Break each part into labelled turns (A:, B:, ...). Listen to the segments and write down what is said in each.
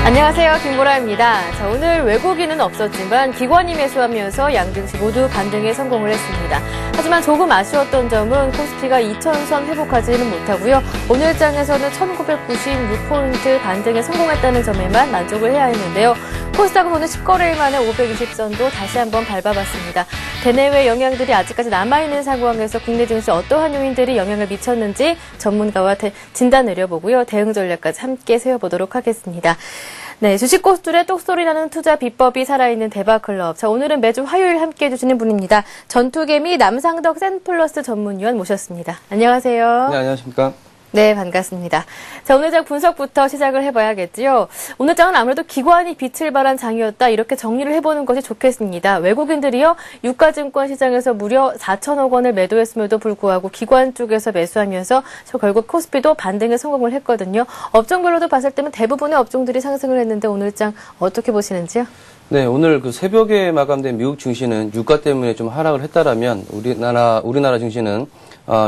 A: 안녕하세요. 김보라입니다. 자, 오늘 외국인은 없었지만 기관이 매수하면서 양증시 모두 반등에 성공을 했습니다. 하지만 조금 아쉬웠던 점은 코스피가 2000선 회복하지는 못하고요. 오늘 장에서는 1996포인트 반등에 성공했다는 점에만 만족을 해야 했는데요. 코스닥은 오늘 10거래일 만에 520선도 다시 한번 밟아봤습니다. 대내외 영향들이 아직까지 남아있는 상황에서 국내 증시 어떠한 요인들이 영향을 미쳤는지 전문가와 진단 내려보고요. 대응 전략까지 함께 세워보도록 하겠습니다. 네, 주식 고수들의 똑소리 나는 투자 비법이 살아있는 대박클럽. 자, 오늘은 매주 화요일 함께 해주시는 분입니다. 전투개미 남상덕 센플러스 전문위원 모셨습니다. 안녕하세요.
B: 네, 안녕하십니까.
A: 네, 반갑습니다. 자, 오늘 장 분석부터 시작을 해봐야겠지요. 오늘 장은 아무래도 기관이 빛을 발한 장이었다, 이렇게 정리를 해보는 것이 좋겠습니다. 외국인들이요, 유가증권 시장에서 무려 4천억 원을 매도했음에도 불구하고 기관 쪽에서 매수하면서 결국 코스피도 반등에 성공을 했거든요. 업종별로도 봤을 때는 대부분의 업종들이 상승을 했는데 오늘 장 어떻게 보시는지요?
B: 네, 오늘 그 새벽에 마감된 미국 증시는 유가 때문에 좀 하락을 했다라면 우리나라 증시는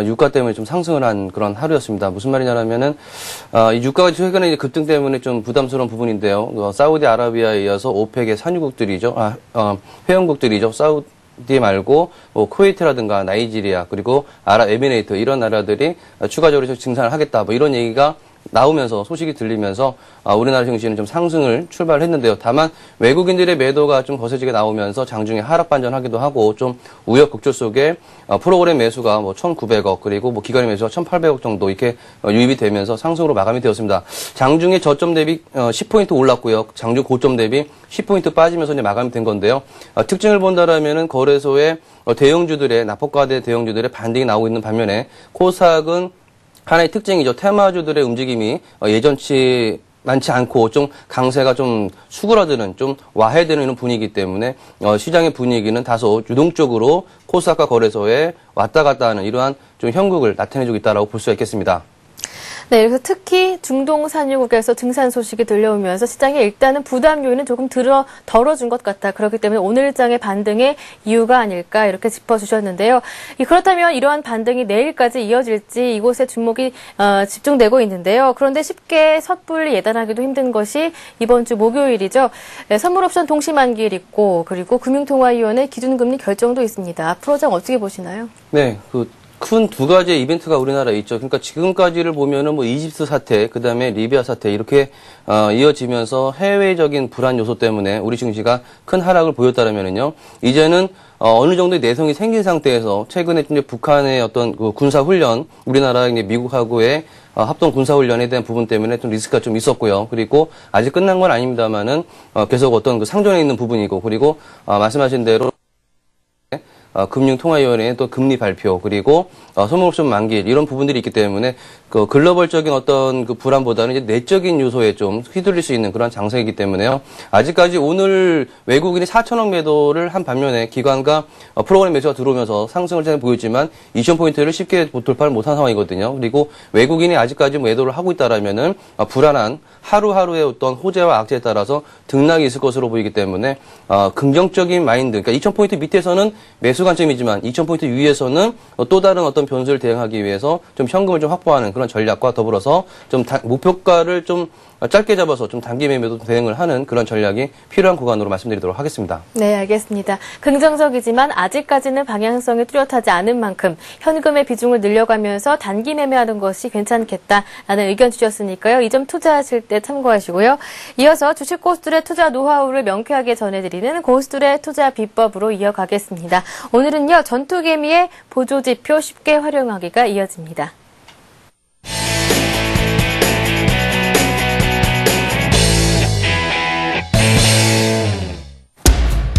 B: 유가 때문에 좀 상승을 한 그런 하루였습니다. 무슨 말이냐면은 이 유가가 최근에 이제 급등 때문에 좀 부담스러운 부분인데요. 사우디아라비아에 이어서 오펙의 산유국들이죠. 회원국들이죠. 사우디 말고 뭐 쿠웨이트라든가 나이지리아 그리고 아랍에미레이트 이런 나라들이 추가적으로 증산을 하겠다. 뭐 이런 얘기가 나오면서 소식이 들리면서 우리나라 증시는 좀 상승을 출발했는데요. 다만 외국인들의 매도가 좀 거세지게 나오면서 장중에 하락 반전하기도 하고 좀 우여곡절 속에 프로그램 매수가 뭐 1,900억 그리고 뭐 기관의 매수가 1,800억 정도 이렇게 유입이 되면서 상승으로 마감이 되었습니다. 장중에 저점 대비 10포인트 올랐고요. 장중 고점 대비 10포인트 빠지면서 이제 마감이 된 건데요. 특징을 본다라면은 거래소의 대형주들의 납법과대 대형주들의 반등이 나오고 있는 반면에 코스닥은 하나의 특징이죠. 테마주들의 움직임이 예전치 많지 않고 좀 강세가 좀 수그러드는 좀 와해되는 이런 분위기이기 때문에 시장의 분위기는 다소 유동적으로 코스닥과 거래소에 왔다 갔다 하는 이러한 좀 형국을 나타내주고 있다고 볼 수가 있겠습니다.
A: 네, 그래서 특히 중동 산유국에서 증산 소식이 들려오면서 시장에 일단은 부담 요인은 조금 덜어준 것 같다. 그렇기 때문에 오늘 장의 반등의 이유가 아닐까 이렇게 짚어주셨는데요. 그렇다면 이러한 반등이 내일까지 이어질지 이곳에 주목이 집중되고 있는데요. 그런데 쉽게 섣불리 예단하기도 힘든 것이 이번 주 목요일이죠. 네, 선물옵션 동시만기일 있고 그리고 금융통화위원회 기준금리 결정도 있습니다. 앞으로 장 어떻게 보시나요?
B: 네, 큰 두 가지의 이벤트가 우리나라에 있죠. 그러니까 지금까지를 보면은 뭐 이집트 사태, 그 다음에 리비아 사태 이렇게 이어지면서 해외적인 불안 요소 때문에 우리 증시가 큰 하락을 보였다면은요. 이제는 어느 정도의 내성이 생긴 상태에서 최근에 이제 북한의 어떤 그 군사 훈련, 우리나라 이제 미국하고의 합동 군사 훈련에 대한 부분 때문에 좀 리스크가 좀 있었고요. 그리고 아직 끝난 건 아닙니다만은 계속 어떤 그 상존해 있는 부분이고 그리고 말씀하신 대로 금융통화위원회의 또 금리 발표 그리고 선물옵션 만기일 이런 부분들이 있기 때문에 그 글로벌적인 어떤 그 불안보다는 이제 내적인 요소에 좀 휘둘릴 수 있는 그런 장세이기 때문에요. 아직까지 오늘 외국인이 4천억 매도를 한 반면에 기관과 프로그램 매수가 들어오면서 상승을 보였지만 2,000포인트를 쉽게 돌파를 못한 상황이거든요. 그리고 외국인이 아직까지 매도를 하고 있다라면은 불안한 하루하루의 어떤 호재와 악재에 따라서 등락이 있을 것으로 보이기 때문에 긍정적인 마인드, 그러니까 2,000포인트 밑에서는 매수 관점이지만 2,000포인트 위에서는 또 다른 어떤 변수를 대응하기 위해서 좀 현금을 좀 확보하는 그런 전략과 더불어서 좀 목표가를 좀 짧게 잡아서 좀 단기 매매도 대응을 하는 그런 전략이 필요한 구간으로 말씀드리도록 하겠습니다.
A: 네, 알겠습니다. 긍정적이지만 아직까지는 방향성이 뚜렷하지 않은 만큼 현금의 비중을 늘려가면서 단기 매매하는 것이 괜찮겠다라는 의견 주셨으니까요. 이 점 투자하실 때 참고하시고요. 이어서 주식 고수들의 투자 노하우를 명쾌하게 전해드리는 고수들의 투자 비법으로 이어가겠습니다. 오늘은요, 전투개미의 보조지표 쉽게 활용하기가 이어집니다.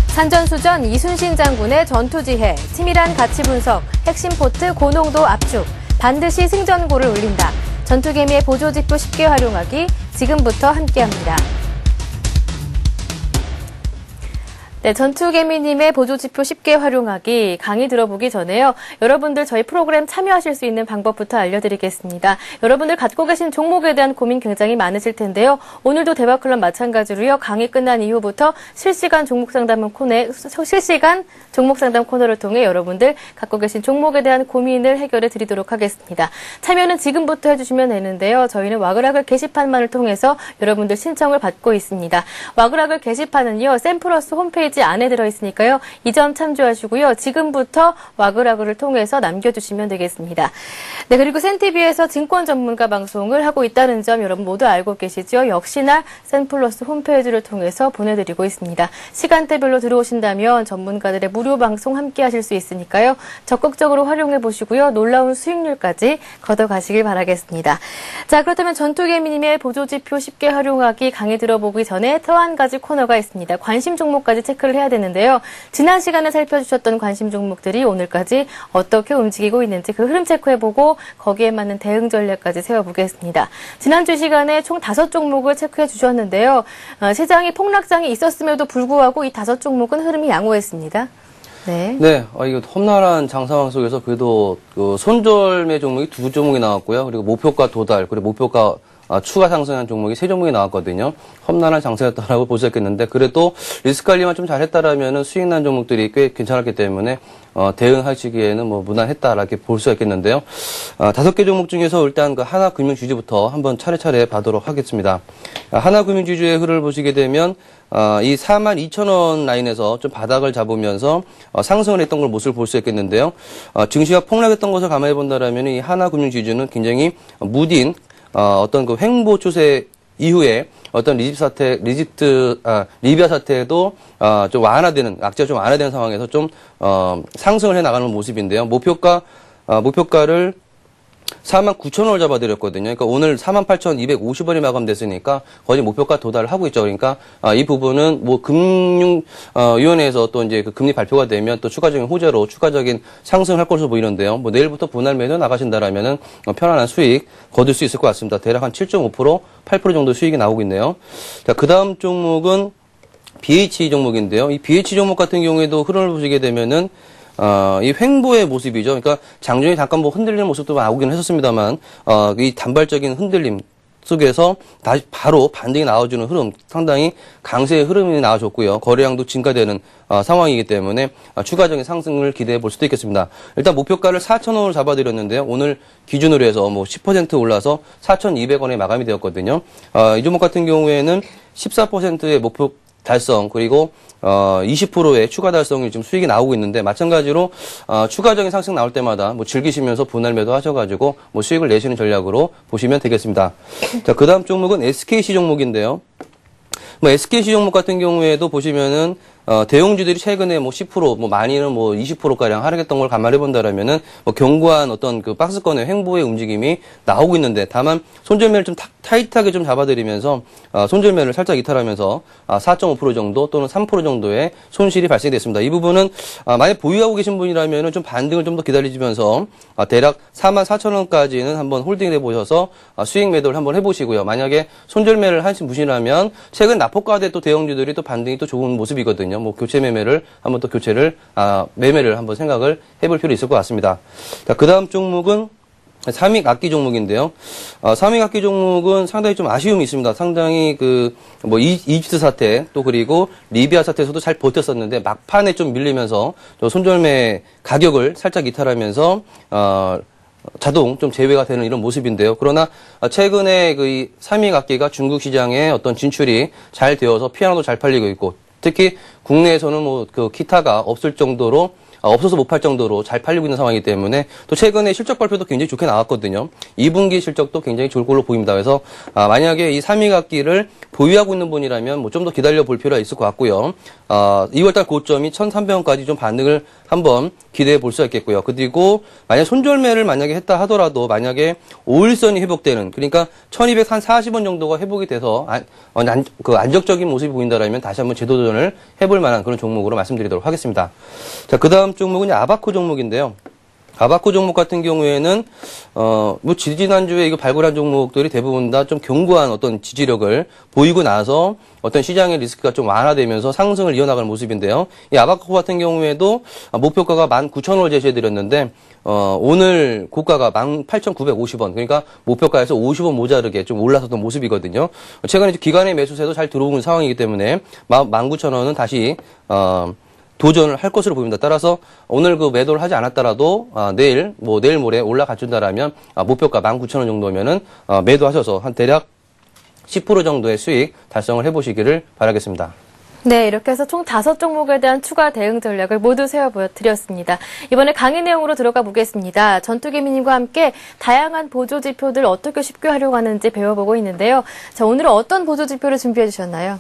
A: 산전수전 이순신 장군의 전투지혜, 치밀한 가치 분석, 핵심 포트 고농도 압축, 반드시 승전고를 울린다. 전투개미의 보조지표 쉽게 활용하기, 지금부터 함께합니다. 네, 전투개미님의 보조지표 쉽게 활용하기 강의 들어보기 전에요. 여러분들 저희 프로그램 참여하실 수 있는 방법부터 알려드리겠습니다. 여러분들 갖고 계신 종목에 대한 고민 굉장히 많으실 텐데요. 오늘도 대박클럽 마찬가지로요. 강의 끝난 이후부터 실시간 종목 상담 코너를 통해 여러분들 갖고 계신 종목에 대한 고민을 해결해 드리도록 하겠습니다. 참여는 지금부터 해주시면 되는데요. 저희는 와글와글 게시판만을 통해서 여러분들 신청을 받고 있습니다. 와글와글 게시판은요. 샘플러스 홈페이지 안에 들어있으니까요. 이 점 참조하시고요. 지금부터 와글와글을 통해서 남겨주시면 되겠습니다. 네, 그리고 센TV에서 증권 전문가 방송을 하고 있다는 점 여러분 모두 알고 계시죠? 역시나 샘플러스 홈페이지를 통해서 보내드리고 있습니다. 시간대별로 들어오신다면 전문가들의 무료 방송 함께 하실 수 있으니까요. 적극적으로 활용해 보시고요. 놀라운 수익률까지 걷어가시길 바라겠습니다. 자, 그렇다면 전투개미님의 보조지표 쉽게 활용하기 강의 들어보기 전에 또 한 가지 코너가 있습니다. 관심 종목까지 체크를 해야 되는데요. 지난 시간에 살펴주셨던 관심 종목들이 오늘까지 어떻게 움직이고 있는지 그 흐름 체크해보고 거기에 맞는 대응 전략까지 세워보겠습니다. 지난주 시간에 총 5종목을 체크해 주셨는데요. 시장이 폭락장이 있었음에도 불구하고 이 5종목은 흐름이 양호했습니다. 네.
B: 네, 이거 험난한 장 상황 속에서 그래도 그 손절매 종목이 2종목이 나왔고요. 그리고 목표가 도달, 그리고 목표가 추가 상승한 종목이 3종목이 나왔거든요. 험난한 장세였다라고 볼 수 있겠는데, 그래도 리스크 관리만 좀 잘했다라면은 수익 난 종목들이 꽤 괜찮았기 때문에, 대응하시기에는 뭐 무난했다라고 볼 수 있겠는데요. 5개 종목 중에서 일단 그 하나금융지주부터 한번 차례차례 봐도록 하겠습니다. 하나금융지주의 흐름을 보시게 되면, 이 42,000원 라인에서 좀 바닥을 잡으면서 상승을 했던 걸 모습을 볼 수 있겠는데요. 증시가 폭락했던 것을 감안해 본다라면 이 하나금융지주는 굉장히 무딘 어떤 그 횡보 추세 이후에 어떤 리비아 사태도 좀 완화되는, 악재가 좀 완화되는 상황에서 좀 상승을 해 나가는 모습인데요. 목표가를 49,000원을 잡아드렸거든요. 그러니까 오늘 48,250원이 마감됐으니까 거의 목표가 도달을 하고 있죠. 그러니까 이 부분은 뭐 금융위원회에서 또 이제 그 금리 발표가 되면 또 추가적인 호재로 추가적인 상승을 할 것으로 보이는데요. 뭐 내일부터 분할 매도 나가신다라면은 편안한 수익 거둘 수 있을 것 같습니다. 대략 한 7.5%, 8% 정도 수익이 나오고 있네요. 자, 그 다음 종목은 BH 종목인데요. 이 BH 종목 같은 경우에도 흐름을 보시게 되면은 이 횡보의 모습이죠. 그러니까 장중에 잠깐 뭐 흔들리는 모습도 나오긴 했었습니다만, 이 단발적인 흔들림 속에서 다시 바로 반등이 나와주는 흐름, 상당히 강세의 흐름이 나와줬고요. 거래량도 증가되는 상황이기 때문에 추가적인 상승을 기대해 볼 수도 있겠습니다. 일단 목표가를 4,000원을 잡아드렸는데요. 오늘 기준으로 해서 뭐 10% 올라서 4,200원에 마감이 되었거든요. 이 종목 같은 경우에는 14%의 목표 달성, 그리고 20%의 추가 달성이 지금 수익이 나오고 있는데, 마찬가지로 추가적인 상승 나올 때마다 뭐 즐기시면서 분할 매도 하셔가지고 뭐 수익을 내시는 전략으로 보시면 되겠습니다. 자, 그 다음 종목은 SKC 종목인데요. 뭐 SKC 종목 같은 경우에도 보시면은 대형주들이 최근에 뭐 10%, 뭐 많이는 뭐 20%가량 하락했던 걸 감안해 본다라면은 뭐 견고한 어떤 그 박스권의 횡보의 움직임이 나오고 있는데, 다만 손절매를 좀 타이트하게 좀 잡아드리면서 손절매를 살짝 이탈하면서 4.5% 정도 또는 3% 정도의 손실이 발생됐습니다. 이 부분은 만약 보유하고 계신 분이라면은 좀 반등을 좀 더 기다리시면서 대략 44,000원까지는 한번 홀딩해 보셔서 수익 매도를 한번 해보시고요. 만약에 손절매를 하신 분이라면 최근 납폭가대 또 대형주들이 또 반등이 또 좋은 모습이거든요. 뭐 교체 매매를 한번 또 매매를 한번 생각을 해볼 필요 있을 것 같습니다. 자, 그 다음 종목은 삼익악기 종목인데요. 삼익악기 종목은 상당히 좀 아쉬움이 있습니다. 상당히 뭐 이집트 사태 또 그리고 리비아 사태에서도 잘 버텼었는데 막판에 좀 밀리면서 또 손절매 가격을 살짝 이탈하면서 자동 좀 제외가 되는 이런 모습인데요. 그러나 최근에 이 삼익악기가 중국 시장에 어떤 진출이 잘 되어서 피아노도 잘 팔리고 있고, 특히 국내에서는 뭐 기타가 없어서 못 팔 정도로 잘 팔리고 있는 상황이기 때문에, 또 최근에 실적 발표도 굉장히 좋게 나왔거든요. 2분기 실적도 굉장히 좋을 걸로 보입니다. 그래서 만약에 이 삼익악기를 보유하고 있는 분이라면 뭐 좀 더 기다려 볼 필요가 있을 것 같고요. 2월달 고점이 1,300원까지 좀 반등을 한번 기대해 볼 수 있겠고요. 그리고 만약 손절매를 만약에 했다 하더라도 만약에 5일선이 회복되는, 그러니까 1,240원 정도가 회복이 돼서 안정적인 모습이 보인다라면 다시 한번 재도전을 해볼 만한 그런 종목으로 말씀드리도록 하겠습니다. 자, 그 다음 종목은 아바코 종목인데요. 아바코 종목 같은 경우에는 뭐 지지난주에 이거 발굴한 종목들이 대부분 다 좀 견고한 어떤 지지력을 보이고 나서 어떤 시장의 리스크가 좀 완화되면서 상승을 이어나가는 모습인데요. 이 아바코 같은 경우에도 목표가가 19,000원을 제시해드렸는데 오늘 고가가 18,950원, 그러니까 목표가에서 50원 모자르게 좀 올라섰던 모습이거든요. 최근에 기관의 매수세도 잘 들어오는 상황이기 때문에 19,000원은 다시 도전을 할 것으로 보입니다. 따라서 오늘 그 매도를 하지 않았더라도 내일 모레 올라가준다라면 목표가 19,000원 정도면은 매도하셔서 한 대략 10% 정도의 수익 달성을 해보시기를 바라겠습니다.
A: 네, 이렇게 해서 총 5종목에 대한 추가 대응 전략을 모두 세워보여드렸습니다. 이번에 강의 내용으로 들어가 보겠습니다. 전투기미님과 함께 다양한 보조지표들 어떻게 쉽게 활용하는지 배워보고 있는데요. 자, 오늘은 어떤 보조지표를 준비해 주셨나요?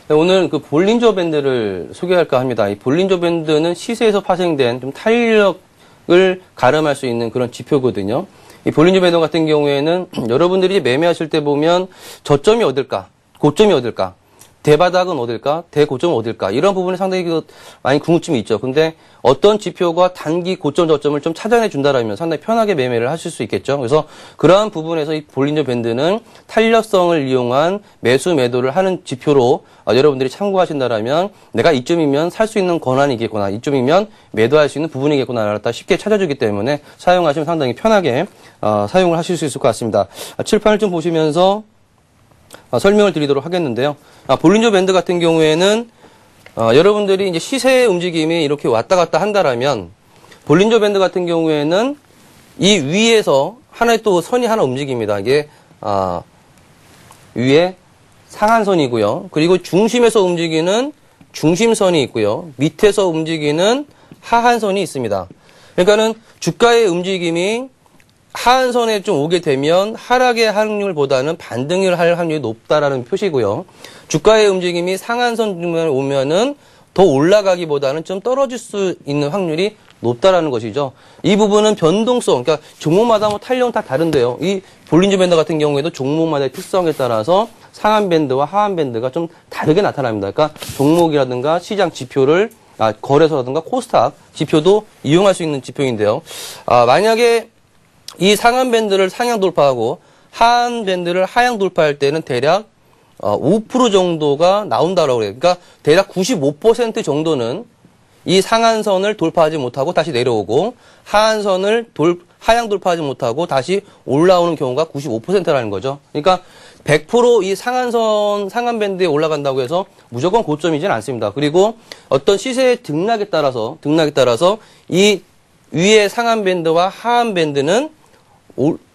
B: 네, 오늘 그 볼린저 밴드를 소개할까 합니다. 이 볼린저 밴드는 시세에서 파생된 좀 탄력을 가름할 수 있는 그런 지표거든요. 이 볼린저 밴드 같은 경우에는 여러분들이 매매하실 때 보면 저점이 어딜까, 고점이 어딜까, 대바닥은 어딜까, 대고점은 어딜까, 이런 부분에 상당히 많이 궁금증이 있죠. 근데 어떤 지표가 단기 고점 저점을 좀 찾아내 준다라면 상당히 편하게 매매를 하실 수 있겠죠. 그래서 그러한 부분에서 이 볼린저 밴드는 탄력성을 이용한 매수 매도를 하는 지표로 여러분들이 참고하신다라면 내가 이쯤이면 살 수 있는 권한이겠구나, 이쯤이면 매도할 수 있는 부분이겠구나를 쉽게 찾아주기 때문에 사용하시면 상당히 편하게 사용을 하실 수 있을 것 같습니다. 칠판을 좀 보시면서 설명을 드리도록 하겠는데요. 볼린저 밴드 같은 경우에는 여러분들이 이제 시세의 움직임이 이렇게 왔다 갔다 한다라면 볼린저 밴드 같은 경우에는 이 위에서 하나의 또 선이 하나 움직입니다. 이게 위에 상한선이고요. 그리고 중심에서 움직이는 중심선이 있고요. 밑에서 움직이는 하한선이 있습니다. 그러니까는 주가의 움직임이 하한선에 좀 오게 되면 하락의 확률보다는 반등을 할 확률이 높다라는 표시고요. 주가의 움직임이 상한선 중간에 오면은 더 올라가기보다는 좀 떨어질 수 있는 확률이 높다라는 것이죠. 이 부분은 변동성, 그러니까 종목마다 뭐 탄력은 다 다른데요. 이 볼린저 밴드 같은 경우에도 종목마다의 특성에 따라서 상한 밴드와 하한 밴드가 좀 다르게 나타납니다. 그러니까 종목이라든가 시장 지표를 거래소라든가 코스닥 지표도 이용할 수 있는 지표인데요. 만약에 이 상한 밴드를 상향 돌파하고 하한 밴드를 하향 돌파할 때는 대략 5% 정도가 나온다라고 그래요. 그러니까 대략 95% 정도는 이 상한선을 돌파하지 못하고 다시 내려오고 하한선을 하향 돌파하지 못하고 다시 올라오는 경우가 95%라는 거죠. 그러니까 100% 이 상한 밴드에 올라간다고 해서 무조건 고점이진 않습니다. 그리고 어떤 시세의 등락에 따라서 이 위의 상한 밴드와 하한 밴드는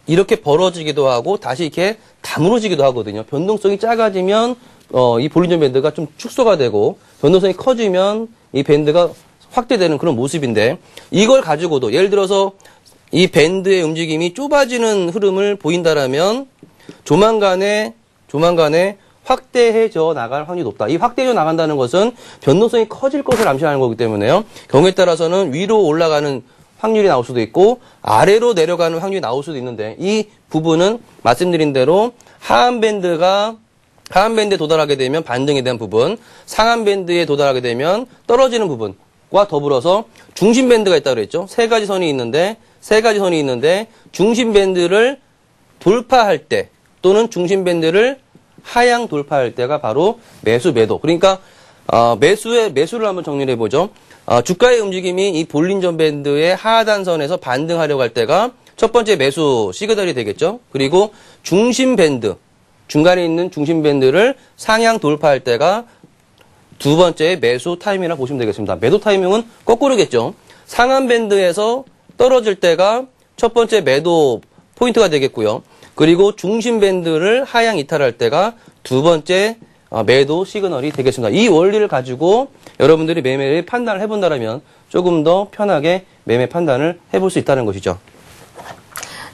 B: 이렇게 벌어지기도 하고 다시 이렇게 다물어지기도 하거든요. 변동성이 작아지면 이 볼린저 밴드가 좀 축소가 되고 변동성이 커지면 이 밴드가 확대되는 그런 모습인데 이걸 가지고도 예를 들어서 이 밴드의 움직임이 좁아지는 흐름을 보인다라면 조만간에 확대해져 나갈 확률이 높다. 이 확대해져 나간다는 것은 변동성이 커질 것을 암시하는 거기 때문에요. 경우에 따라서는 위로 올라가는 확률이 나올 수도 있고 아래로 내려가는 확률이 나올 수도 있는데 이 부분은 말씀드린 대로 하한 밴드에 도달하게 되면 반등에 대한 부분, 상한 밴드에 도달하게 되면 떨어지는 부분과 더불어서 중심 밴드가 있다고 그랬죠. 세 가지 선이 있는데 중심 밴드를 돌파할 때 또는 중심 밴드를 하향 돌파할 때가 바로 매수 매도. 그러니까 매수를 한번 정리를 해보죠. 주가의 움직임이 이 볼린저 밴드의 하단선에서 반등하려고 할 때가 첫 번째 매수 시그널이 되겠죠. 그리고 중심 밴드, 중간에 있는 중심 밴드를 상향 돌파할 때가 두 번째 매수 타이밍이라고 보시면 되겠습니다. 매도 타이밍은 거꾸로겠죠. 상한 밴드에서 떨어질 때가 첫 번째 매도 포인트가 되겠고요. 그리고 중심 밴드를 하향 이탈할 때가 두 번째 매도 시그널이 되겠습니다. 이 원리를 가지고 여러분들이 매매를 판단을 해본다면 조금 더 편하게 매매 판단을 해볼 수 있다는 것이죠.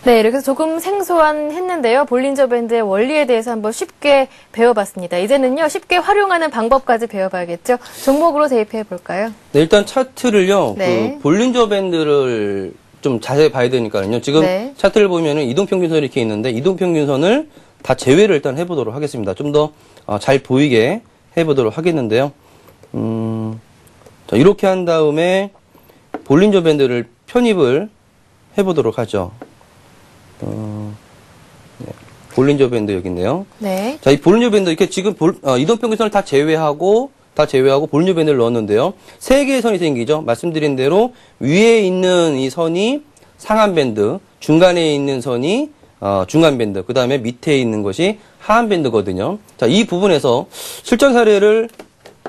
A: 네, 이렇게 해서 조금 생소했는데요. 볼린저 밴드의 원리에 대해서 한번 쉽게 배워봤습니다. 이제는요, 쉽게 활용하는 방법까지 배워봐야겠죠. 종목으로 대입해 볼까요?
B: 네, 일단 차트를요,
A: 네.
B: 그 볼린저 밴드를 좀 자세히 봐야 되니까요. 지금
A: 네.
B: 차트를 보면은 이동평균선이 이렇게 있는데 이동평균선을 다 제외를 일단 해보도록 하겠습니다. 좀 더 잘 보이게 해보도록 하겠는데요. 자, 이렇게 한 다음에 볼린저 밴드를 편입을 해보도록 하죠. 네. 볼린저 밴드 여기 있네요.
A: 네.
B: 자, 이 볼린저 밴드 이렇게 지금 이동평균선을 다 제외하고 볼린저 밴드를 넣었는데요. 세 개의 선이 생기죠. 말씀드린 대로 위에 있는 이 선이 상한 밴드, 중간에 있는 선이 중간 밴드, 그 다음에 밑에 있는 것이 하한 밴드거든요. 자, 이 부분에서 실전 사례를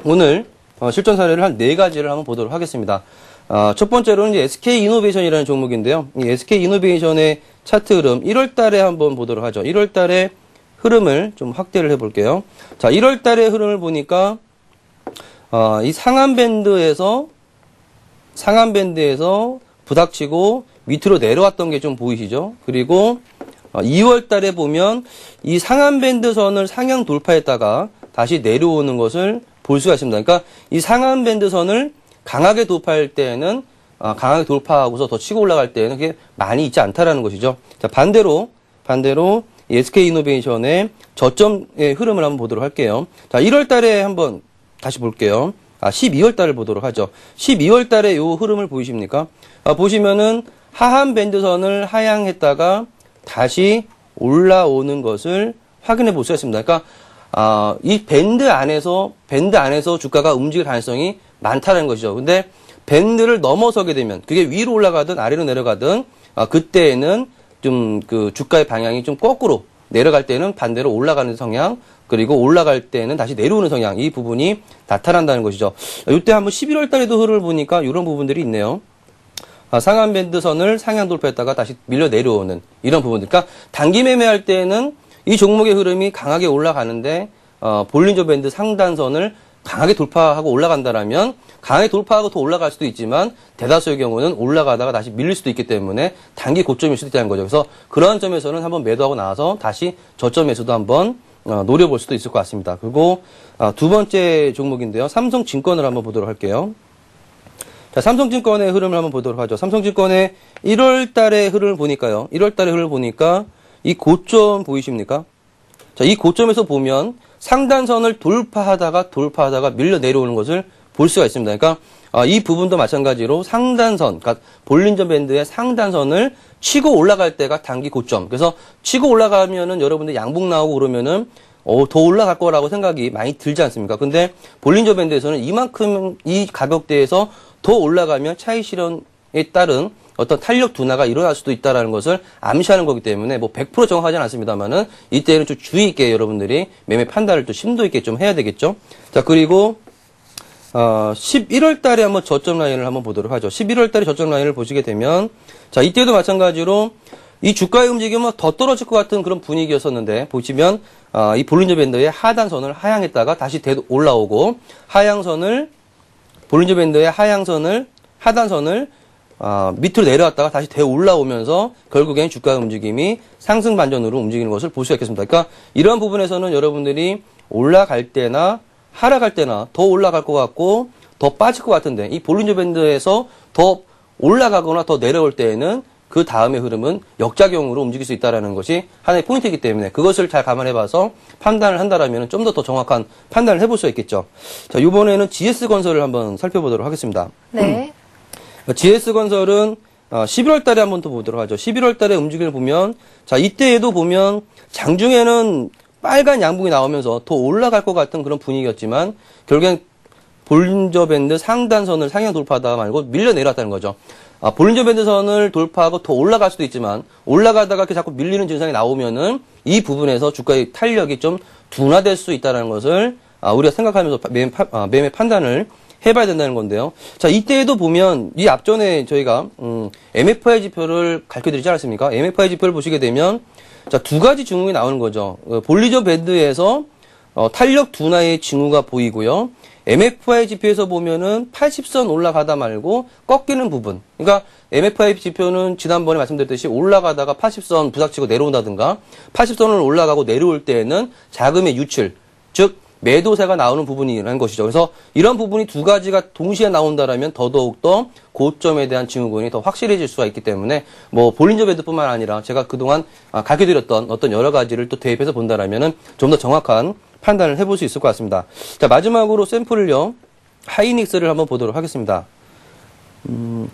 B: 오늘 실전 사례를 한 4가지를 한번 보도록 하겠습니다. 첫 번째로는 이제 SK 이노베이션이라는 종목인데요. 이 SK 이노베이션의 차트 흐름 1월 달에 한번 보도록 하죠. 1월 달에 흐름을 좀 확대를 해 볼게요. 자, 1월 달의 흐름을 보니까 이 상한 밴드에서 부닥치고 밑으로 내려왔던 게 좀 보이시죠? 그리고 2월 달에 보면 이 상한 밴드 선을 상향 돌파했다가 다시 내려오는 것을 볼 수가 있습니다. 그러니까 이 상한 밴드 선을 강하게 돌파할 때에는 강하게 돌파하고서 더 치고 올라갈 때에는 그게 많이 있지 않다라는 것이죠. 자, 반대로 이 SK 이노베이션의 저점의 흐름을 한번 보도록 할게요. 자, 1월 달에 한번 다시 볼게요. 12월 달을 보도록 하죠. 12월 달에 요 흐름을 보이십니까? 보시면은 하한 밴드선을 하향했다가 다시 올라오는 것을 확인해 볼 수가 있습니다. 그러니까 이 밴드 안에서 주가가 움직일 가능성이 많다는 것이죠. 근데 밴드를 넘어서게 되면 그게 위로 올라가든 아래로 내려가든 그때에는 좀 그 주가의 방향이 좀 거꾸로 내려갈 때는 반대로 올라가는 성향, 그리고 올라갈 때는 다시 내려오는 성향, 이 부분이 나타난다는 것이죠. 이때 한번 11월 달에도 흐름을 보니까 이런 부분들이 있네요. 상한 밴드 선을 상향 돌파했다가 다시 밀려 내려오는 이런 부분들. 그러니까 단기 매매할 때는 이 종목의 흐름이 강하게 올라가는데 볼린저 밴드 상단선을 강하게 돌파하고 올라간다라면 강하게 돌파하고 더 올라갈 수도 있지만 대다수의 경우는 올라가다가 다시 밀릴 수도 있기 때문에 단기 고점일 수도 있다는 거죠. 그래서 그러한 점에서는 한번 매도하고 나와서 다시 저점에서도 한번 노려볼 수도 있을 것 같습니다. 그리고 두 번째 종목인데요. 삼성증권을 한번 보도록 할게요. 자, 삼성증권의 흐름을 한번 보도록 하죠. 삼성증권의 1월 달의 흐름을 보니까요. 1월 달의 흐름을 보니까 이 고점 보이십니까? 자, 이 고점에서 보면 상단선을 돌파하다가 밀려 내려오는 것을 볼 수가 있습니다. 그러니까 이 부분도 마찬가지로 상단선, 그러니까 볼린저 밴드의 상단선을 치고 올라갈 때가 단기 고점. 그래서 치고 올라가면은 여러분들 양봉 나오고 그러면은 더 올라갈 거라고 생각이 많이 들지 않습니까? 근데 볼린저 밴드에서는 이만큼 이 가격대에서 더 올라가면 차익 실현에 따른 어떤 탄력 둔화가 일어날 수도 있다는 것을 암시하는 거기 때문에 뭐 100% 정확하지는 않습니다만은 이때는 좀 주의 있게 여러분들이 매매 판단을 또 심도 있게 좀 해야 되겠죠. 자, 그리고 11월 달에 한번 저점 라인을 한번 보도록 하죠. 11월 달에 저점 라인을 보시게 되면 자, 이때도 마찬가지로 이 주가의 움직임은 더 떨어질 것 같은 그런 분위기였었는데 보시면 이 볼린저 밴드의 하단선을 하향했다가 다시 올라오고 볼린저 밴드의 하단선을 밑으로 내려왔다가 다시 올라오면서 결국엔 주가 움직임이 상승 반전으로 움직이는 것을 볼 수가 있겠습니다. 그러니까 이러한 부분에서는 여러분들이 올라갈 때나 하락할 때나 더 올라갈 것 같고 더 빠질 것 같은데 이 볼린저 밴드에서 더 올라가거나 더 내려올 때에는 그 다음의 흐름은 역작용으로 움직일 수 있다는 것이 하나의 포인트이기 때문에 그것을 잘 감안해봐서 판단을 한다면 좀 더 정확한 판단을 해볼 수가 있겠죠. 자, 이번에는 GS건설을 한번 살펴보도록 하겠습니다.
A: 네.
B: GS건설은 11월 달에 한번 더 보도록 하죠. 11월 달에 움직임을 보면 자, 이때에도 보면 장중에는 빨간 양봉이 나오면서 더 올라갈 것 같은 그런 분위기였지만 결국엔 볼린저 밴드 상단선을 상향 돌파하다가 말고 밀려 내려왔다는 거죠. 볼린저 밴드 선을 돌파하고 더 올라갈 수도 있지만 올라가다가 이렇게 자꾸 밀리는 증상이 나오면은 이 부분에서 주가의 탄력이 좀 둔화될 수 있다는 것을 우리가 생각하면서 매매 판단을 해봐야 된다는 건데요. 자, 이때에도 보면 이 앞전에 저희가 MFI 지표를 가르쳐드리지 않았습니까? MFI 지표를 보시게 되면 자, 두 가지 징후가 나오는 거죠. 볼린저 밴드에서 탄력 둔화의 징후가 보이고요. MFI 지표에서 보면은 80선 올라가다 말고 꺾이는 부분. 그러니까 MFI 지표는 지난번에 말씀드렸듯이 올라가다가 80선 부닥치고 내려온다든가 80선을 올라가고 내려올 때에는 자금의 유출, 즉 매도세가 나오는 부분이라는 것이죠. 그래서 이런 부분이 두 가지가 동시에 나온다라면 더더욱더 고점에 대한 징후군이 더 확실해질 수가 있기 때문에 뭐 볼린저 밴드뿐만 아니라 제가 그동안 가르쳐드렸던 어떤 여러 가지를 또 대입해서 본다라면은 좀 더 정확한 판단을 해볼 수 있을 것 같습니다. 자, 마지막으로 샘플을요, 하이닉스를 한번 보도록 하겠습니다.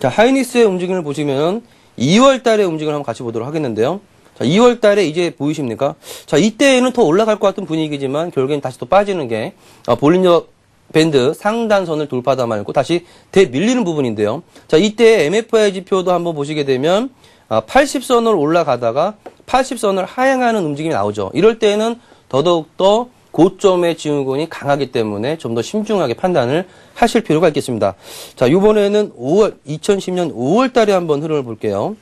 B: 자, 하이닉스의 움직임을 보시면 2월 달의 움직임을 한번 같이 보도록 하겠는데요. 자, 2월 달에 이제 보이십니까? 자, 이때는 더 올라갈 것 같은 분위기지만 결국엔 다시 또 빠지는 게 볼린저 밴드 상단선을 돌파하다 말고 다시 대밀리는 부분인데요. 자, 이때 MFI 지표도 한번 보시게 되면 80선을 올라가다가 80선을 하향하는 움직임이 나오죠. 이럴 때는 더더욱더 고점의 증후군이 강하기 때문에 좀 더 신중하게 판단을 하실 필요가 있겠습니다. 자, 이번에는 2010년 5월 달에 한번 흐름을 볼게요.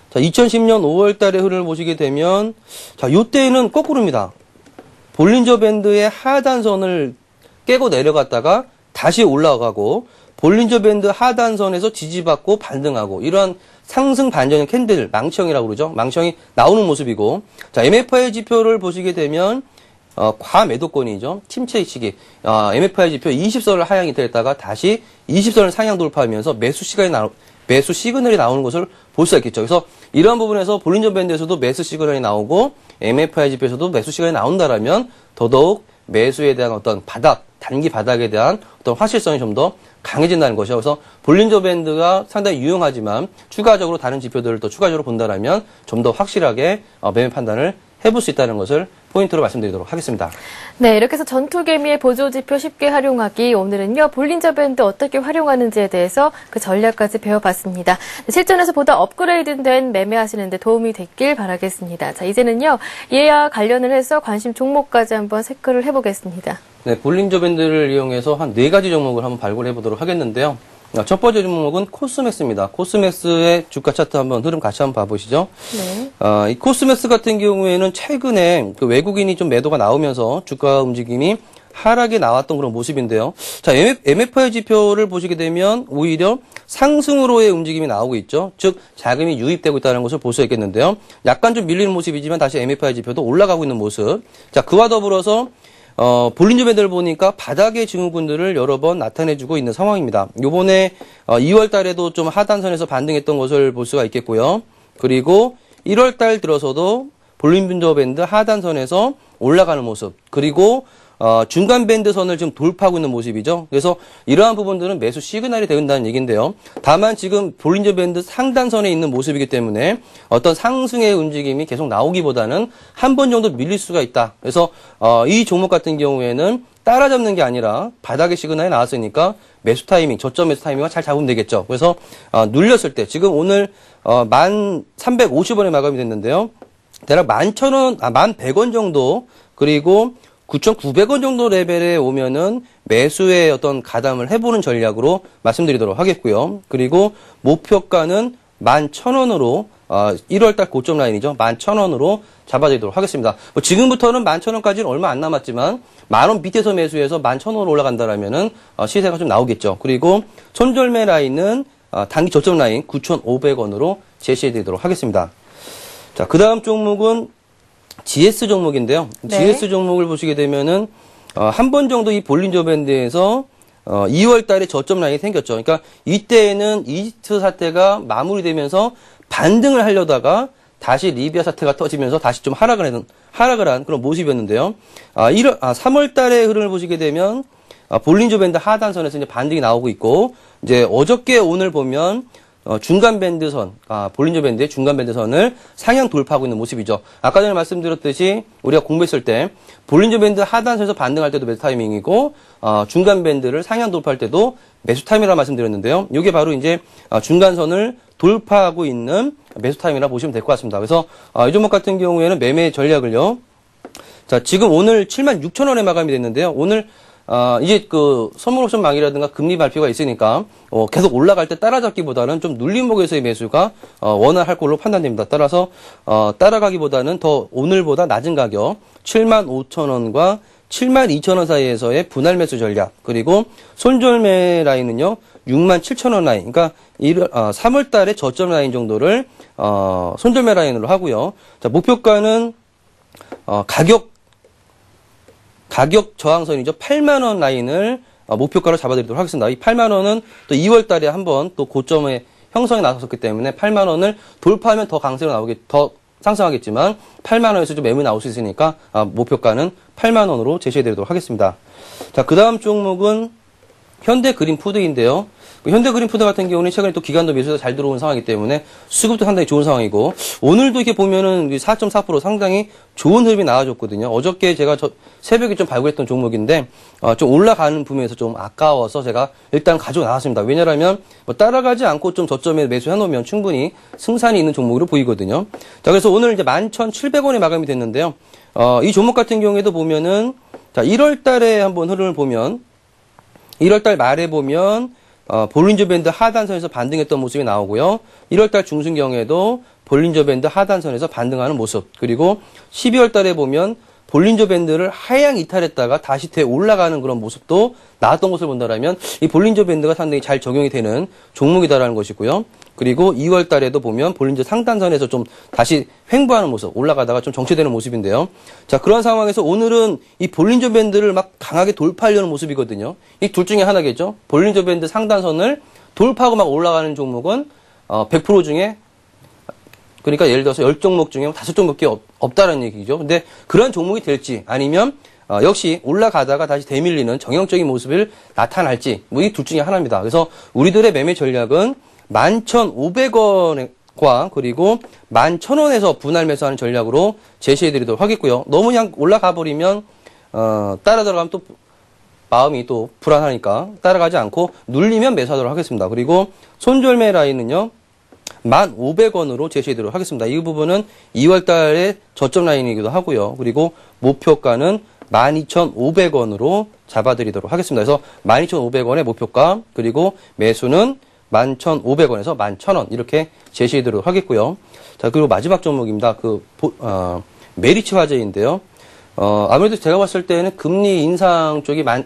B: 자, 2010년 5월 달에 흐름을 보시게 되면, 자, 요때는 거꾸로입니다. 볼린저 밴드의 하단선을 깨고 내려갔다가 다시 올라가고, 볼린저 밴드 하단선에서 지지받고 반등하고, 이러한 상승 반전형 캔들, 망치형이라고 그러죠. 망치형이 나오는 모습이고, 자, MFI 지표를 보시게 되면, 과매도권이죠. 침체 시기. MFI 지표 20선을 하향이 됐다가 다시 20선을 상향 돌파하면서 매수 시그널이 나오는 것을 볼 수가 있겠죠. 그래서 이러한 부분에서 볼린저 밴드에서도 매수 시그널이 나오고 MFI 지표에서도 매수 시그널이 나온다라면 더더욱 매수에 대한 어떤 단기 바닥에 대한 어떤 확실성이 좀 더 강해진다는 것이죠. 그래서 볼린저 밴드가 상당히 유용하지만 추가적으로 다른 지표들을 또 추가적으로 본다라면 좀 더 확실하게 매매 판단을 해볼 수 있다는 것을 포인트로 말씀드리도록 하겠습니다.
A: 네, 이렇게 해서 전투개미의 보조지표 쉽게 활용하기, 오늘은요 볼린저 밴드 어떻게 활용하는지에 대해서 그 전략까지 배워봤습니다. 실전에서 보다 업그레이드된 매매하시는 데 도움이 됐길 바라겠습니다. 자, 이제는요 이와 관련을 해서 관심 종목까지 한번 체크를 해보겠습니다.
B: 네, 볼린저 밴드를 이용해서 한 4가지 종목을 한번 발굴해 보도록 하겠는데요. 첫 번째 종목은 코스맥스입니다. 코스맥스의 주가 차트 한번 흐름 같이 한번 봐보시죠.
A: 네.
B: 이 코스맥스 같은 경우에는 최근에 그 외국인이 좀 매도가 나오면서 주가 움직임이 하락에 나왔던 그런 모습인데요. 자, MFI 지표를 보시게 되면 오히려 상승으로의 움직임이 나오고 있죠. 즉, 자금이 유입되고 있다는 것을 볼 수 있겠는데요. 약간 좀 밀리는 모습이지만 다시 MFI 지표도 올라가고 있는 모습. 자, 그와 더불어서 볼린저 밴드를 보니까 바닥의 증후군들을 여러 번 나타내주고 있는 상황입니다. 요번에 2월 달에도 좀 하단선에서 반등했던 것을 볼 수가 있겠고요. 그리고 1월 달 들어서도 볼린저 밴드 하단선에서 올라가는 모습. 그리고 중간 밴드 선을 지금 돌파하고 있는 모습이죠. 그래서 이러한 부분들은 매수 시그널이 된다는 얘기인데요. 다만 지금 볼린저 밴드 상단선에 있는 모습이기 때문에 어떤 상승의 움직임이 계속 나오기보다는 한 번 정도 밀릴 수가 있다. 그래서 이 종목 같은 경우에는 따라잡는 게 아니라 바닥의 시그널이 나왔으니까 매수 타이밍, 저점 매수 타이밍을 잘 잡으면 되겠죠. 그래서 눌렸을 때 지금 오늘 1,350원에 마감이 됐는데요. 대략 11,100원 정도, 그리고 9,900원 정도 레벨에 오면은 매수의 어떤 가담을 해보는 전략으로 말씀드리도록 하겠고요. 그리고 목표가는 11,000원으로 1월달 고점 라인이죠. 11,000원으로 잡아드리도록 하겠습니다. 지금부터는 11,000원까지는 얼마 안 남았지만 10,000원 밑에서 매수해서 11,000원으로 올라간다라면은 시세가 좀 나오겠죠. 그리고 손절매 라인은 단기 저점 라인 9,500원으로 제시해드리도록 하겠습니다. 자, 그 다음 종목은 GS 종목인데요.
A: 네.
B: GS 종목을 보시게 되면은 한 번 정도 이 볼린저 밴드에서 2월 달에 저점 라인이 생겼죠. 그러니까 이때에는 이집트 사태가 마무리되면서 반등을 하려다가 다시 리비아 사태가 터지면서 다시 좀 하락을 한 그런 모습이었는데요. 3월 달의 흐름을 보시게 되면 볼린저 밴드 하단선에서 이제 반등이 나오고 있고, 이제 어저께 오늘 보면 중간 밴드선, 볼린저 밴드의 중간 밴드선을 상향 돌파하고 있는 모습이죠. 아까 전에 말씀드렸듯이 우리가 공부했을 때 볼린저 밴드 하단선에서 반등할 때도 매수 타이밍이고, 중간 밴드를 상향 돌파할 때도 매수 타이밍이라고 말씀드렸는데요. 이게 바로 이제 중간선을 돌파하고 있는 매수 타이밍이라고 보시면 될 것 같습니다. 그래서 이 종목 같은 경우에는 매매 전략을요. 자, 지금 오늘 76,000원에 마감이 됐는데요. 오늘 이제 그 선물 옵션 망이라든가 금리 발표가 있으니까 계속 올라갈 때 따라잡기보다는 좀 눌림목에서의 매수가 원활할 걸로 판단됩니다. 따라서 따라가기보다는 더 오늘보다 낮은 가격 75,000원과 72,000원 사이에서의 분할 매수 전략, 그리고 손절매 라인은요 67,000원 라인, 그러니까 3월 달에 저점 라인 정도를 손절매 라인으로 하고요. 자, 목표가는 가격 저항선이죠. 8만원 라인을 목표가로 잡아드리도록 하겠습니다. 이 8만원은 또 2월 달에 한번 또 고점에 형성이 나섰기 때문에 8만원을 돌파하면 더 강세로 더 상승하겠지만 8만원에서 좀 매물이 나올 수 있으니까 목표가는 8만원으로 제시해드리도록 하겠습니다. 자, 그 다음 종목은 현대 그린 푸드인데요. 현대그린푸드 같은 경우는 최근에 또 기관도 매수가 잘 들어온 상황이기 때문에 수급도 상당히 좋은 상황이고, 오늘도 이렇게 보면은 4.4% 상당히 좋은 흐름이 나와줬거든요. 어저께 제가 새벽에 좀 발굴했던 종목인데, 좀 올라가는 부분에서 좀 아까워서 제가 일단 가지고 나왔습니다. 왜냐하면 뭐 따라가지 않고 좀 저점에 매수해놓으면 충분히 승산이 있는 종목으로 보이거든요. 자, 그래서 오늘 이제 11,700원에 마감이 됐는데요. 이 종목 같은 경우에도 보면은, 자, 1월 달에 한번 흐름을 보면, 1월 달 말에 보면, 볼린저 밴드 하단선에서 반등했던 모습이 나오고요. 1월 달 중순경에도 볼린저 밴드 하단선에서 반등하는 모습. 그리고 12월 달에 보면 볼린저 밴드를 하향 이탈했다가 다시 올라가는 그런 모습도 나왔던 것을 본다라면 이 볼린저 밴드가 상당히 잘 적용이 되는 종목이다라는 것이고요. 그리고 2월 달에도 보면 볼린저 상단선에서 좀 다시 횡보하는 모습, 올라가다가 좀 정체되는 모습인데요. 자, 그런 상황에서 오늘은 이 볼린저 밴드를 막 강하게 돌파하려는 모습이거든요. 이 둘 중에 하나겠죠. 볼린저 밴드 상단선을 돌파하고 막 올라가는 종목은 100% 중에, 그러니까 예를 들어서 10종목 중에 5종목밖에 없다는 얘기죠. 근데 그런 종목이 될지 아니면 역시 올라가다가 다시 되밀리는 정형적인 모습을 나타날지 뭐 이 둘 중에 하나입니다. 그래서 우리들의 매매 전략은 11,500원과 그리고 11,000원에서 분할 매수하는 전략으로 제시해드리도록 하겠고요. 너무 그냥 올라가 버리면 따라 들어가면 또 마음이 또 불안하니까 따라가지 않고 눌리면 매수하도록 하겠습니다. 그리고 손절매 라인은요, 1,500원으로 제시해드리도록 하겠습니다. 이 부분은 2월 달에 저점 라인이기도 하고요. 그리고 목표가는 12,500원으로 잡아드리도록 하겠습니다. 그래서 12,500원의 목표가, 그리고 매수는 11,500원에서 11,000원 이렇게 제시해드리도록 하겠고요. 자, 그리고 마지막 종목입니다. 메리츠 화재인데요. 아무래도 제가 봤을 때는 금리 인상 쪽이 많이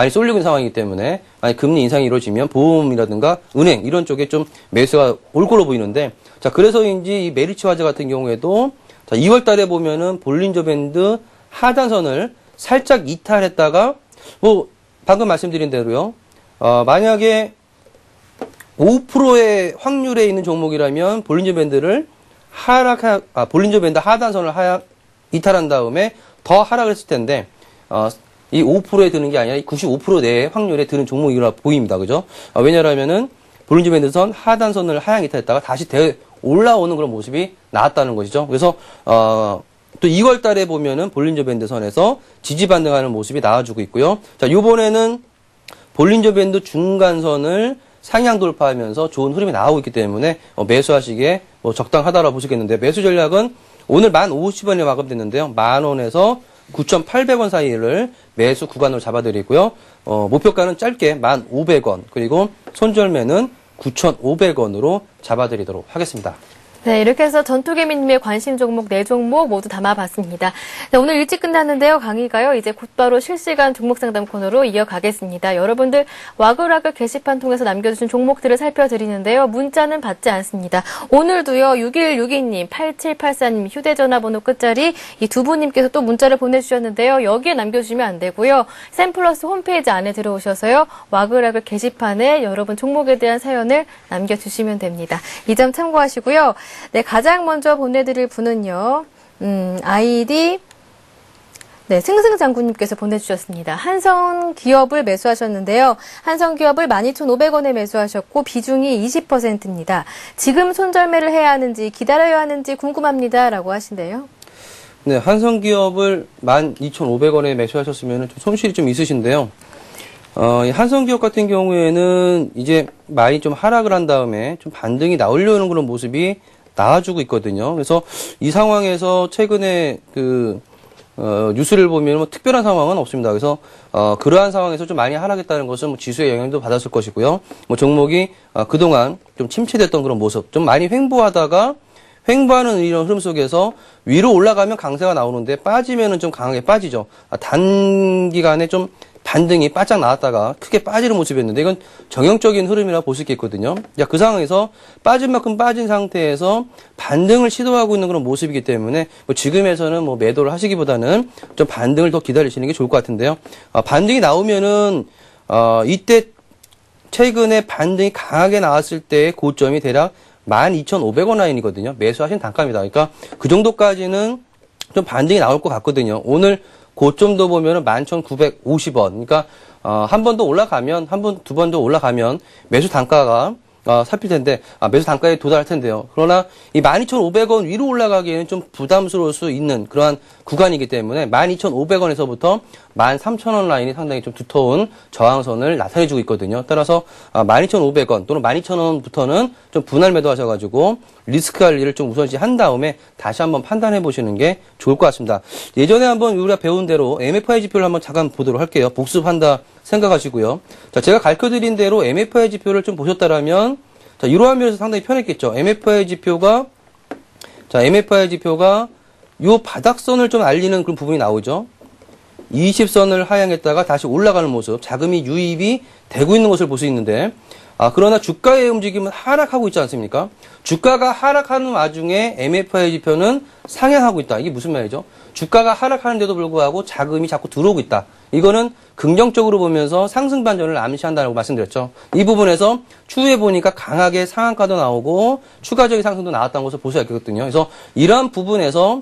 B: 쏠리고 있는 상황이기 때문에, 만약 금리 인상이 이루어지면 보험이라든가 은행 이런 쪽에 좀 매수가 올 걸로 보이는데, 자, 그래서인지 이 메리츠 화재 같은 경우에도, 자, 2월 달에 보면은 볼린저 밴드 하단선을 살짝 이탈했다가, 뭐, 방금 말씀드린 대로요, 만약에 5%의 확률에 있는 종목이라면 볼린저 밴드 하단선을 이탈한 다음에 더 하락을 했을 텐데, 이 5%에 드는 게 아니라 95% 내의 확률에 드는 종목이라 보입니다. 그죠? 왜냐하면은 볼린저 밴드선 하단선을 하향 이탈했다가 다시 올라오는 그런 모습이 나왔다는 것이죠. 그래서 또 2월 달에 보면은 볼린저 밴드 선에서 지지 반등하는 모습이 나와주고 있고요. 자, 요번에는 볼린저 밴드 중간선을 상향 돌파하면서 좋은 흐름이 나오고 있기 때문에 매수하시기에 적당하다라고 보시겠는데, 매수 전략은 오늘 1050원에 마감됐는데요. 10,000원에서 9,800원 사이를 매수 구간으로 잡아드리고요. 목표가는 짧게 1,500원, 그리고 손절매는 9,500원으로 잡아드리도록 하겠습니다.
A: 네, 이렇게 해서 전투개미님의 관심 종목 4종목 모두 담아봤습니다. 네, 오늘 일찍 끝났는데요. 강의가요. 이제 곧바로 실시간 종목 상담 코너로 이어가겠습니다. 여러분들 와글와글 게시판 통해서 남겨주신 종목들을 살펴드리는데요. 문자는 받지 않습니다. 오늘도요. 6162님, 8784님 휴대전화 번호 끝자리 이 두 분님께서 또 문자를 보내주셨는데요. 여기에 남겨주시면 안 되고요. 샘플러스 홈페이지 안에 들어오셔서요. 와글와글 게시판에 여러분 종목에 대한 사연을 남겨주시면 됩니다. 이 점 참고하시고요. 네, 가장 먼저 보내드릴 분은요, 아이디, 네, 승승장군님께서 보내주셨습니다. 한성기업을 매수하셨는데요. 한성기업을 12,500원에 매수하셨고, 비중이 20%입니다. 지금 손절매를 해야 하는지, 기다려야 하는지 궁금합니다. 라고 하신대요.
B: 네, 한성기업을 12,500원에 매수하셨으면 좀 손실이 좀 있으신데요. 이 한성기업 같은 경우에는 이제 많이 좀 하락을 한 다음에 좀 반등이 나오려는 그런 모습이 나와주고 있거든요. 그래서 이 상황에서 최근에 뉴스를 보면 뭐 특별한 상황은 없습니다. 그래서 그러한 상황에서 좀 많이 하락했다는 것은 뭐 지수의 영향도 받았을 것이고요. 뭐 종목이 그동안 좀 침체됐던 그런 모습, 좀 많이 횡보하다가 횡보하는 이런 흐름 속에서 위로 올라가면 강세가 나오는데 빠지면은 좀 강하게 빠지죠. 단기간에 좀 반등이 바짝 나왔다가 크게 빠지는 모습이었는데, 이건 정형적인 흐름이라 볼 수 있겠거든요. 그 상황에서 빠진 만큼 빠진 상태에서 반등을 시도하고 있는 그런 모습이기 때문에 지금에서는 뭐 매도를 하시기보다는 좀 반등을 더 기다리시는 게 좋을 것 같은데요. 반등이 나오면은 이때 최근에 반등이 강하게 나왔을 때의 고점이 대략 12,500원 라인이거든요. 매수하신 단가입니다. 그러니까 그 정도까지는 좀 반등이 나올 것 같거든요. 오늘 고점도 보면은 11,950원. 그러니까 한 번 더 올라가면 두 번 더 올라가면 매수 단가가 살필 텐데, 매수 단가에 도달할 텐데요. 그러나 이 12,500원 위로 올라가기에는 좀 부담스러울 수 있는 그러한 구간이기 때문에 12,500원에서부터 13,000원 라인이 상당히 좀 두터운 저항선을 나타내주고 있거든요. 따라서 12,500원 또는 12,000원부터는 좀 분할 매도하셔가지고 리스크 관리를 좀 우선시 한 다음에 다시 한번 판단해 보시는 게 좋을 것 같습니다. 예전에 한번 우리가 배운 대로 MFI 지표를 한번 잠깐 보도록 할게요. 복습한다 생각하시고요. 자, 제가 가르쳐드린 대로 MFI 지표를 좀 보셨다라면, 자, 이러한 면에서 상당히 편했겠죠. MFI 지표가 요 바닥선을 좀 알리는 그런 부분이 나오죠. 20선을 하향했다가 다시 올라가는 모습, 자금이 유입이 되고 있는 것을 볼 수 있는데, 그러나 주가의 움직임은 하락하고 있지 않습니까? 주가가 하락하는 와중에 MFI 지표는 상향하고 있다. 이게 무슨 말이죠? 주가가 하락하는데도 불구하고 자금이 자꾸 들어오고 있다. 이거는 긍정적으로 보면서 상승 반전을 암시한다고 말씀드렸죠. 이 부분에서 추후에 보니까 강하게 상한가도 나오고 추가적인 상승도 나왔다는 것을 볼 수가 있거든요. 그래서 이러한 부분에서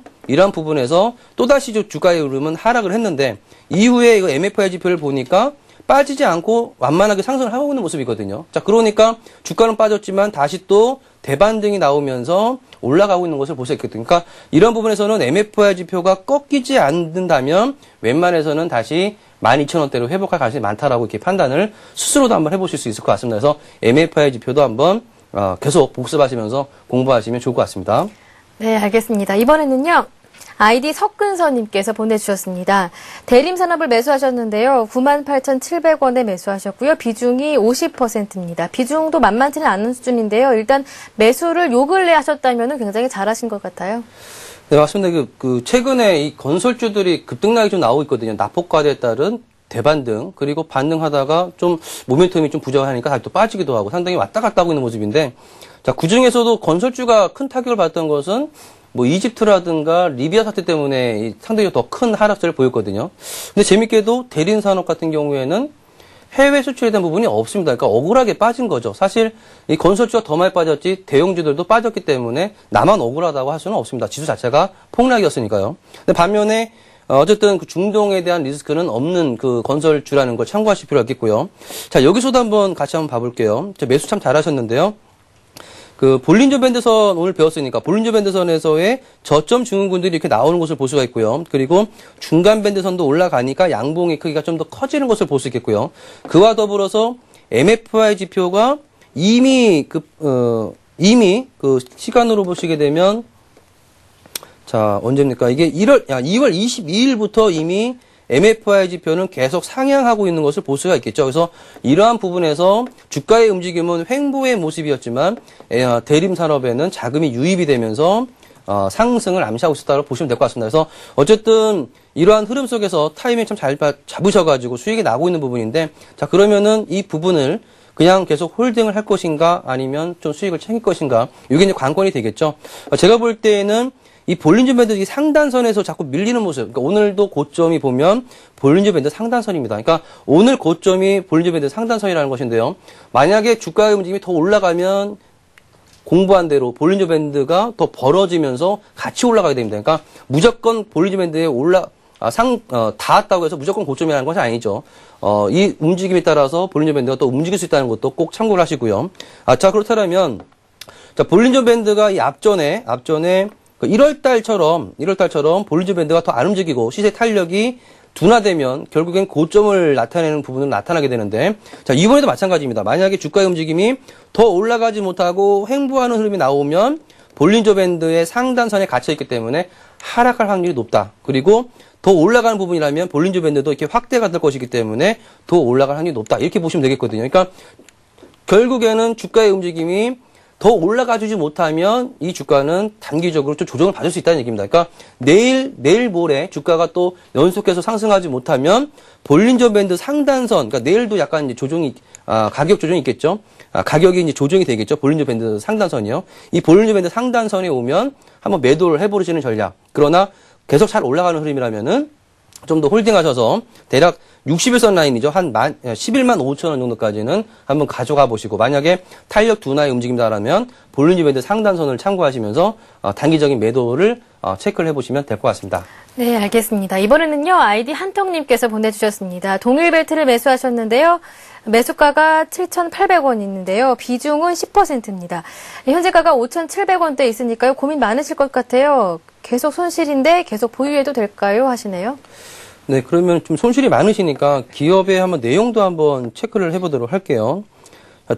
B: 또다시 주가의 흐름은 하락을 했는데, 이후에 이거 MFI 지표를 보니까 빠지지 않고 완만하게 상승을 하고 있는 모습이거든요. 자, 그러니까 주가는 빠졌지만 다시 또 대반등이 나오면서 올라가고 있는 것을 볼 수 있거든요. 그러니까 이런 부분에서는 MFI 지표가 꺾이지 않는다면 웬만해서는 다시 12,000원대로 회복할 가능성이 많다라고 이렇게 판단을 스스로도 한번 해보실 수 있을 것 같습니다. 그래서 MFI 지표도 한번 계속 복습하시면서 공부하시면 좋을 것 같습니다.
A: 네, 알겠습니다. 이번에는요. 아이디 석근서님께서 보내주셨습니다. 대림산업을 매수하셨는데요. 98,700원에 매수하셨고요. 비중이 50%입니다. 비중도 만만치는 않은 수준인데요. 일단 매수를 요 근래 하셨다면 굉장히 잘하신 것 같아요.
B: 네, 맞습니다. 최근에 이 건설주들이 급등락이 좀 나오고 있거든요. 낙폭과대에 따른 대반등, 그리고 반등하다가 좀 모멘텀이 좀 부족하니까 다시 또 빠지기도 하고 상당히 왔다 갔다 하고 있는 모습인데, 자, 그 중에서도 건설주가 큰 타격을 받았던 것은 이집트라든가 리비아 사태 때문에 상당히 더 큰 하락세를 보였거든요. 근데 재밌게도 대림산업 같은 경우에는 해외 수출에 대한 부분이 없습니다. 그러니까 억울하게 빠진 거죠. 사실 이 건설주가 더 많이 빠졌지 대형주들도 빠졌기 때문에 나만 억울하다고 할 수는 없습니다. 지수 자체가 폭락이었으니까요. 근데 반면에 어쨌든 그 중동에 대한 리스크는 없는 그 건설주라는 걸 참고하실 필요가 있겠고요. 자, 여기서도 한번 같이 한번 봐볼게요. 매수 참 잘하셨는데요. 볼린저 밴드선 오늘 배웠으니까 볼린저 밴드선에서의 저점 증후군들이 이렇게 나오는 것을 볼 수가 있고요. 그리고 중간 밴드선도 올라가니까 양봉의 크기가 좀 더 커지는 것을 볼 수 있겠고요. 그와 더불어서 MFI 지표가 이미 시간으로 보시게 되면, 자, 언제입니까? 이게 2월 22일부터 이미 MFI 지표는 계속 상향하고 있는 것을 볼 수가 있겠죠. 그래서 이러한 부분에서 주가의 움직임은 횡보의 모습이었지만 대림산업에는 자금이 유입이 되면서 상승을 암시하고 있었다고 보시면 될 것 같습니다. 그래서 어쨌든 이러한 흐름 속에서 타이밍 참 잘 잡으셔가지고 수익이 나고 있는 부분인데, 자, 그러면은 이 부분을 그냥 계속 홀딩을 할 것인가 아니면 좀 수익을 챙길 것인가, 이게 이제 관건이 되겠죠. 제가 볼 때에는 이 볼린저 밴드 상단선에서 자꾸 밀리는 모습. 그러니까 오늘도 고점이 보면 볼린저 밴드 상단선입니다. 그러니까 오늘 고점이 볼린저 밴드 상단선이라는 것인데요. 만약에 주가의 움직임이 더 올라가면 공부한 대로 볼린저 밴드가 더 벌어지면서 같이 올라가게 됩니다. 그러니까 무조건 볼린저 밴드에 닿았다고 해서 무조건 고점이라는 것이 아니죠. 이 움직임에 따라서 볼린저 밴드가 또 움직일 수 있다는 것도 꼭 참고를 하시고요. 자, 그렇다면, 자, 볼린저 밴드가 이 앞전에 1월달처럼 볼린저 밴드가 더 안 움직이고 시세 탄력이 둔화되면 결국엔 고점을 나타내는 부분은 나타나게 되는데, 자, 이번에도 마찬가지입니다. 만약에 주가의 움직임이 더 올라가지 못하고 횡보하는 흐름이 나오면 볼린저 밴드의 상단선에 갇혀있기 때문에 하락할 확률이 높다. 그리고 더 올라가는 부분이라면 볼린저 밴드도 이렇게 확대가 될 것이기 때문에 더 올라갈 확률이 높다. 이렇게 보시면 되겠거든요. 그러니까 결국에는 주가의 움직임이 더 올라가주지 못하면 이 주가는 단기적으로 좀 조정을 받을 수 있다는 얘기입니다. 그러니까 내일 모레 주가가 또 연속해서 상승하지 못하면 볼린저 밴드 상단선, 그러니까 내일도 약간 이제 가격 조정이 있겠죠. 가격이 이제 조정이 되겠죠. 볼린저 밴드 상단선이요. 이 볼린저 밴드 상단선에 오면 한번 매도를 해보시는 전략. 그러나 계속 잘 올라가는 흐름이라면은 좀 더 홀딩하셔서 대략 60일선 라인이죠. 한 11만 5천 원 정도까지는 한번 가져가 보시고, 만약에 탄력 둔화의 움직임이다라면 볼린저 밴드 상단선을 참고하시면서 단기적인 매도를 체크를 해보시면 될 것 같습니다.
A: 네, 알겠습니다. 이번에는요, 아이디 한턱님께서 보내주셨습니다. 동일벨트를 매수하셨는데요. 매수가가 7,800원 있는데요. 비중은 10%입니다. 현재가가 5,700원대 있으니까요. 고민 많으실 것 같아요. 계속 손실인데 계속 보유해도 될까요? 하시네요.
B: 네, 그러면 좀 손실이 많으시니까 기업의 한번 내용도 한번 체크를 해보도록 할게요.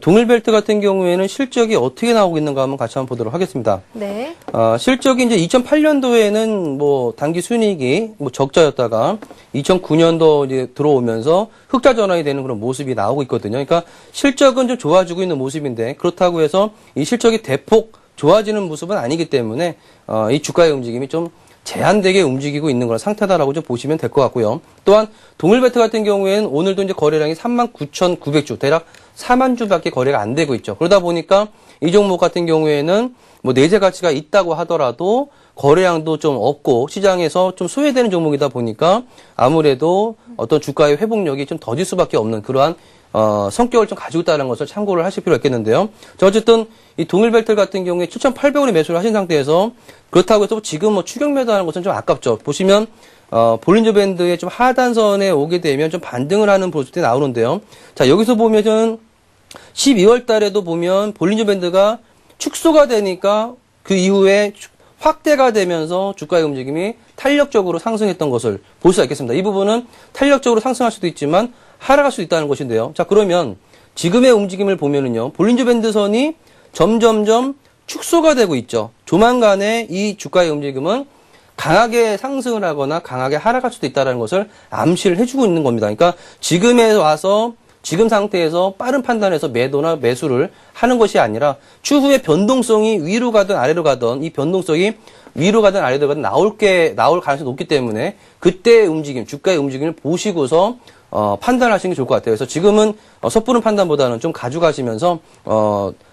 B: 동일벨트 같은 경우에는 실적이 어떻게 나오고 있는가 한번 같이 한번 보도록 하겠습니다.
A: 네.
B: 실적이 이제 2008년도에는 뭐 단기 순이익이 뭐 적자였다가 2009년도 이제 들어오면서 흑자 전환이 되는 그런 모습이 나오고 있거든요. 그러니까 실적은 좀 좋아지고 있는 모습인데 그렇다고 해서 이 실적이 대폭 좋아지는 모습은 아니기 때문에 이 주가의 움직임이 좀 제한되게 움직이고 있는 그런 상태다라고 좀 보시면 될 것 같고요. 또한 동일벨트 같은 경우에는 오늘도 이제 거래량이 39,900주, 대략 4만 주밖에 거래가 안 되고 있죠. 그러다 보니까 이 종목 같은 경우에는 뭐 내재 가치가 있다고 하더라도 거래량도 좀 없고 시장에서 좀 소외되는 종목이다 보니까 아무래도 어떤 주가의 회복력이 좀 더딜 수밖에 없는 그러한 성격을 좀 가지고 있다는 것을 참고를 하실 필요가 있겠는데요. 자, 어쨌든 이 동일벨트 같은 경우에 7,800원에 매수를 하신 상태에서 그렇다고 해서 지금 뭐 추격 매도하는 것은 좀 아깝죠. 보시면 볼린저 밴드의 좀 하단선에 오게 되면 좀 반등을 하는 모습들이 나오는데요. 자, 여기서 보면은 12월 달에도 보면 볼린저 밴드가 축소가 되니까 그 이후에 확대가 되면서 주가의 움직임이 탄력적으로 상승했던 것을 볼 수가 있겠습니다. 이 부분은 탄력적으로 상승할 수도 있지만 하락할 수도 있다는 것인데요. 자, 그러면 지금의 움직임을 보면은요. 볼린저 밴드 선이 점점점 축소가 되고 있죠. 조만간에 이 주가의 움직임은 강하게 상승을 하거나 강하게 하락할 수도 있다는 것을 암시를 해주고 있는 겁니다. 그러니까 지금에 와서 지금 상태에서 빠른 판단에서 매도나 매수를 하는 것이 아니라 추후에 변동성이 위로 가든 아래로 가든 이 변동성이 위로 가든 아래로 가든 나올 가능성이 높기 때문에 그때의 움직임, 주가의 움직임을 보시고서 판단하시는 게 좋을 것 같아요. 그래서 지금은 섣부른 판단보다는 좀 가져가시면서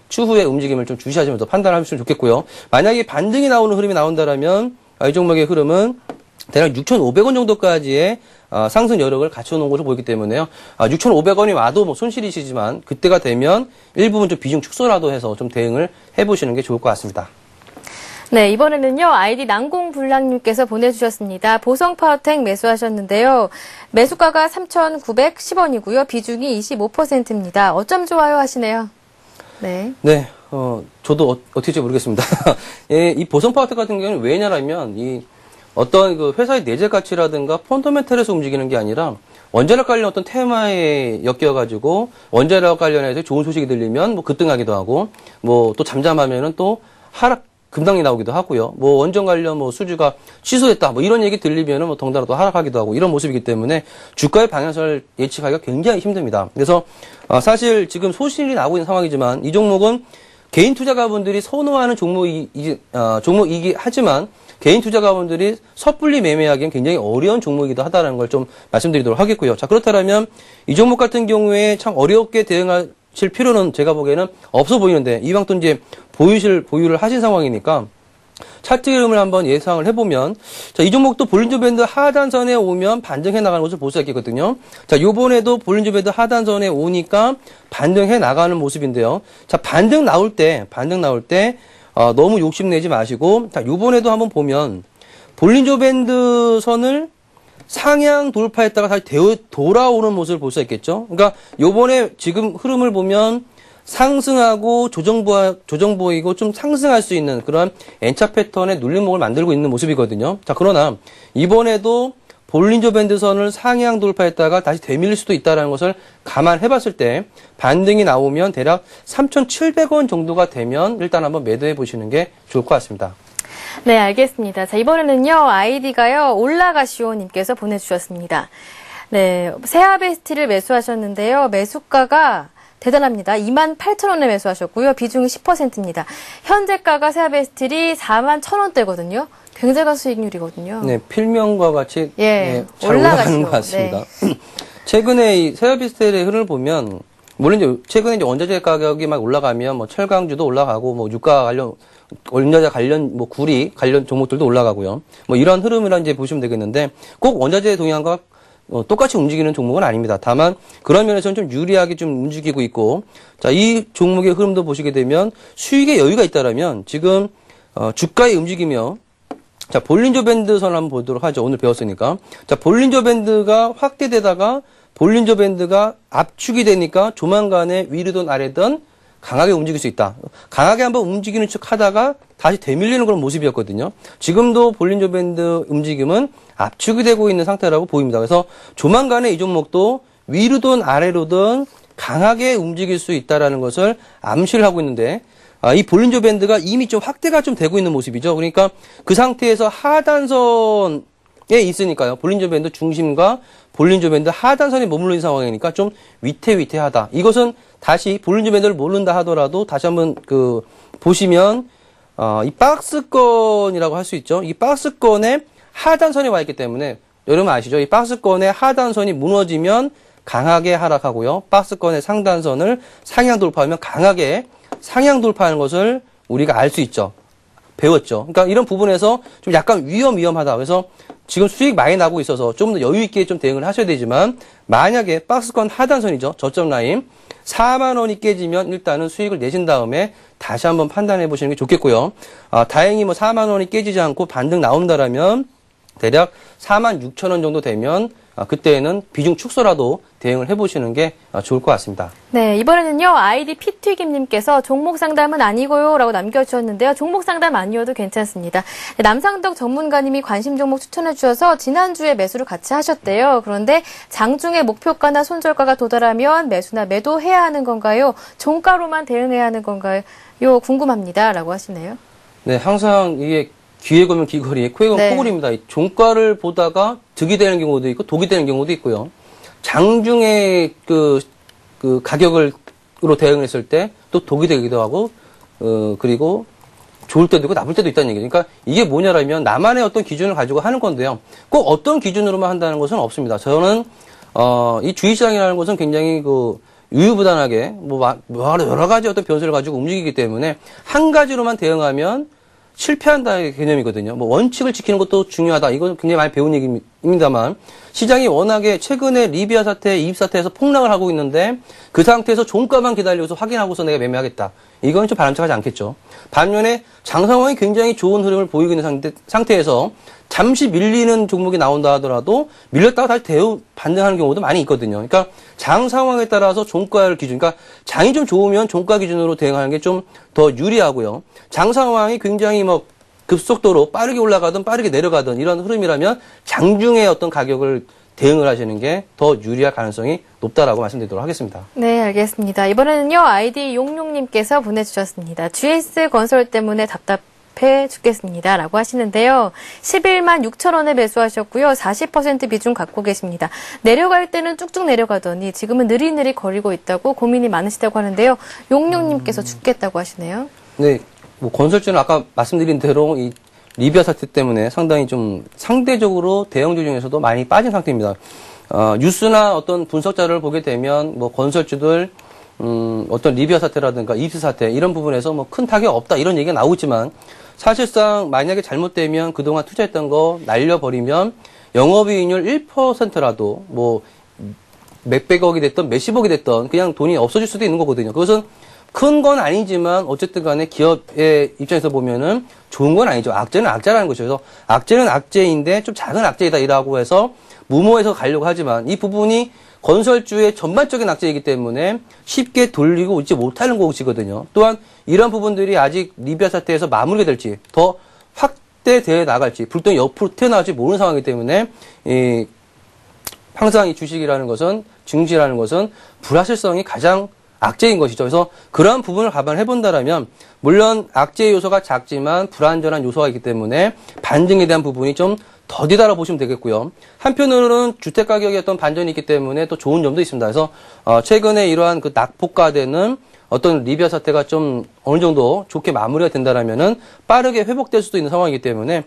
B: 추후의 움직임을 좀 주시하시면서 판단하시면 좋겠고요. 만약에 반등이 나오는 흐름이 나온다라면 이 종목의 흐름은 대략 6,500원 정도까지의 상승 여력을 갖춰놓은 것으로 보이기 때문에요. 6,500원이 와도 뭐 손실이시지만 그때가 되면 일부분 좀 비중 축소라도 해서 좀 대응을 해보시는 게 좋을 것 같습니다.
A: 네, 이번에는요, 아이디 난공불락님께서 보내주셨습니다. 보성파워텍 매수하셨는데요. 매수가가 3,910원이고요. 비중이 25%입니다. 어쩜 좋아요 하시네요. 네.
B: 네, 저도 어떻게 될지 모르겠습니다. 예, 이 보성파워텍 같은 경우는 왜냐라면, 어떤 그 회사의 내재 가치라든가 펀더멘털에서 움직이는 게 아니라 원자력 관련 어떤 테마에 엮여가지고 원자력 관련해서 좋은 소식이 들리면 뭐 급등하기도 하고 뭐 또 잠잠하면은 또 하락 급등이 나오기도 하고요. 뭐 원전 관련 뭐 수주가 취소됐다 뭐 이런 얘기 들리면은 뭐 덩달아 또 하락하기도 하고 이런 모습이기 때문에 주가의 방향성을 예측하기가 굉장히 힘듭니다. 그래서 사실 지금 소실이 나오고 있는 상황이지만 이 종목은 개인 투자가분들이 선호하는 종목이기 하지만 개인 투자가분들이 섣불리 매매하기엔 굉장히 어려운 종목이기도 하다는 걸 좀 말씀드리도록 하겠고요. 자, 그렇다면 이 종목 같은 경우에 참 어렵게 대응하실 필요는 제가 보기에는 없어 보이는데 이왕 또 이제 보유를 하신 상황이니까 차트 흐름을 한번 예상을 해보면 자, 이 종목도 볼린저 밴드 하단선에 오면 반등해 나가는 것을 볼 수가 있겠거든요. 자, 요번에도 볼린저 밴드 하단선에 오니까 반등해 나가는 모습인데요. 자, 반등 나올 때 너무 욕심내지 마시고 자, 요번에도 한번 보면 볼린저 밴드 선을 상향 돌파했다가 다시 돌아오는 모습을 볼 수 있겠죠. 그러니까 요번에 지금 흐름을 보면 상승하고 조정 보이고 좀 상승할 수 있는 그런 N차 패턴의 눌림목을 만들고 있는 모습이거든요. 자, 그러나 이번에도 볼린저 밴드 선을 상향 돌파했다가 다시 되밀릴 수도 있다는 것을 감안해 봤을 때 반등이 나오면 대략 3,700원 정도가 되면 일단 한번 매도해 보시는 게 좋을 것 같습니다.
A: 네, 알겠습니다. 자, 이번에는요, 아이디가요, 올라가시오님께서 보내주셨습니다. 네, 세아베스티를 매수하셨는데요. 매수가가 대단합니다. 28,000원에 매수하셨고요. 비중이 10%입니다. 현재가가 세아베스틸이 41,000원대거든요. 굉장한 수익률이거든요.
B: 네, 필명과 같이 잘 올라가는 것 같습니다. 네. 최근에 이 세아베스틸의 흐름을 보면 물론 이제 최근에 이제 원자재 가격이 막 올라가면 뭐 철강주도 올라가고 뭐 유가 관련 원자재 관련 뭐 구리 관련 종목들도 올라가고요. 뭐 이런 흐름이라 이제 보시면 되겠는데 꼭 원자재 동향과 똑같이 움직이는 종목은 아닙니다. 다만 그런 면에서는 좀 유리하게 좀 움직이고 있고 자, 이 종목의 흐름도 보시게 되면 수익에 여유가 있다라면 지금 주가의 움직이며 자, 볼린저 밴드 선 한번 보도록 하죠. 오늘 배웠으니까. 자, 볼린저 밴드가 확대되다가 볼린저 밴드가 압축이 되니까 조만간에 위로든 아래든 강하게 움직일 수 있다. 강하게 한번 움직이는 척 하다가 다시 되밀리는 그런 모습이었거든요. 지금도 볼린저 밴드 움직임은 압축이 되고 있는 상태라고 보입니다. 그래서 조만간에 이 종목도 위로든 아래로든 강하게 움직일 수 있다는 것을 암시를 하고 있는데, 이 볼린저 밴드가 이미 좀 확대가 좀 되고 있는 모습이죠. 그러니까 그 상태에서 하단선에 있으니까요. 볼린저 밴드 중심과 볼린저 밴드 하단선에 머물러 있는 상황이니까 좀 위태위태하다. 이것은 다시 볼린저 밴드를 모른다 하더라도 다시 한번 보시면 이 박스권이라고 할 수 있죠. 이 박스권의 하단선에 와 있기 때문에 여러분 아시죠? 이 박스권의 하단선이 무너지면 강하게 하락하고요. 박스권의 상단선을 상향 돌파하면 강하게 상향 돌파하는 것을 우리가 알 수 있죠. 배웠죠. 그러니까 이런 부분에서 좀 약간 위험하다. 그래서 지금 수익 많이 나고 있어서 좀 더 여유 있게 좀 대응을 하셔야 되지만, 만약에 박스권 하단선이죠. 저점 라인 4만 원이 깨지면 일단은 수익을 내신 다음에 다시 한번 판단해 보시는 게 좋겠고요. 다행히 4만 원이 깨지지 않고 반등 나온다라면 대략 4만 6천 원 정도 되면 그때는 비중 축소라도 대응을 해보시는 게 좋을 것 같습니다.
A: 네, 이번에는요, 아이디 피튀김님께서 종목 상담은 아니고요 라고 남겨주셨는데요. 종목 상담 아니어도 괜찮습니다. 남상덕 전문가님이 관심 종목 추천해 주셔서 지난주에 매수를 같이 하셨대요. 그런데 장중에 목표가나 손절가가 도달하면 매수나 매도해야 하는 건가요? 종가로만 대응해야 하는 건가요? 궁금합니다 라고 하시네요.
B: 네, 항상 이게 귀에 걸면 귀걸이, 코에 걸면 코걸이입니다. 종가를 보다가 득이 되는 경우도 있고 독이 되는 경우도 있고요. 장중에 그 가격으로 대응을 했을 때 또 독이 되기도 하고, 그리고 좋을 때도 있고 나쁠 때도 있다는 얘기죠. 그러니까 이게 뭐냐라면 나만의 어떤 기준을 가지고 하는 건데요. 꼭 어떤 기준으로만 한다는 것은 없습니다. 저는 이 주식시장이라는 것은 굉장히 유유부단하게 여러 가지 어떤 변수를 가지고 움직이기 때문에 한 가지로만 대응하면 실패한다의 개념이거든요. 원칙을 지키는 것도 중요하다. 이건 굉장히 많이 배운 얘기입니다만, 시장이 워낙에 최근에 리비아 사태, 이입 사태에서 폭락을 하고 있는데 그 상태에서 종가만 기다려서 확인하고서 내가 매매하겠다. 이건 좀 바람직하지 않겠죠. 반면에 장 상황이 굉장히 좋은 흐름을 보이고 있는 상태에서 잠시 밀리는 종목이 나온다 하더라도 밀렸다가 다시 반등하는 경우도 많이 있거든요. 그러니까 장 상황에 따라서 종가를 기준, 그러니까 장이 좀 좋으면 종가 기준으로 대응하는 게 좀 더 유리하고요. 장 상황이 굉장히 급속도로 빠르게 올라가든 빠르게 내려가든 이런 흐름이라면 장중에 어떤 가격을 대응을 하시는 게 더 유리할 가능성이 높다라고 말씀드리도록 하겠습니다.
A: 네, 알겠습니다. 이번에는요, 아이디 용용님께서 보내주셨습니다. GS 건설 때문에 답답해 죽겠습니다 라고 하시는데요. 11만 6천 원에 매수하셨고요. 40% 비중 갖고 계십니다. 내려갈 때는 쭉쭉 내려가더니 지금은 느릿느릿 거리고 있다고 고민이 많으시다고 하는데요. 용용님께서 죽겠다고 하시네요.
B: 네, 건설주는 아까 말씀드린 대로 이 리비아 사태 때문에 상당히 좀 상대적으로 대형주 중에서도 많이 빠진 상태입니다. 뉴스나 어떤 분석 자료를 보게 되면 건설주들 어떤 리비아 사태라든가 이입 사태 이런 부분에서 큰 타격 없다 이런 얘기가 나오고 있지만, 사실상 만약에 잘못되면 그동안 투자했던 거 날려버리면 영업이익률 1%라도 몇백억이 됐던 몇십억이 됐던 그냥 돈이 없어질 수도 있는 거거든요. 그것은 큰 건 아니지만 어쨌든 간에 기업의 입장에서 보면은 좋은 건 아니죠. 악재는 악재라는 것이죠. 그래서 악재는 악재인데 좀 작은 악재이다 이라고 해서 무모해서 가려고 하지만, 이 부분이 건설주의 전반적인 악재이기 때문에 쉽게 돌리고 있지 못하는 것이거든요. 또한 이런 부분들이 아직 리비아 사태에서 마무리가 될지 더 확대되어 나갈지 불똥이 옆으로 튀어나갈지 모르는 상황이기 때문에 항상 이 주식이라는 것은, 증시라는 것은 불확실성이 가장 악재인 것이죠. 그래서 그러한 부분을 감안해 본다라면, 물론 악재 요소가 작지만 불안전한 요소가 있기 때문에 반등에 대한 부분이 좀 더디다라고 보시면 되겠고요. 한편으로는 주택 가격의 어떤 반전이 있기 때문에 또 좋은 점도 있습니다. 그래서 최근에 이러한 낙폭과되는 어떤 리비아 사태가 좀 어느 정도 좋게 마무리가 된다라면은 빠르게 회복될 수도 있는 상황이기 때문에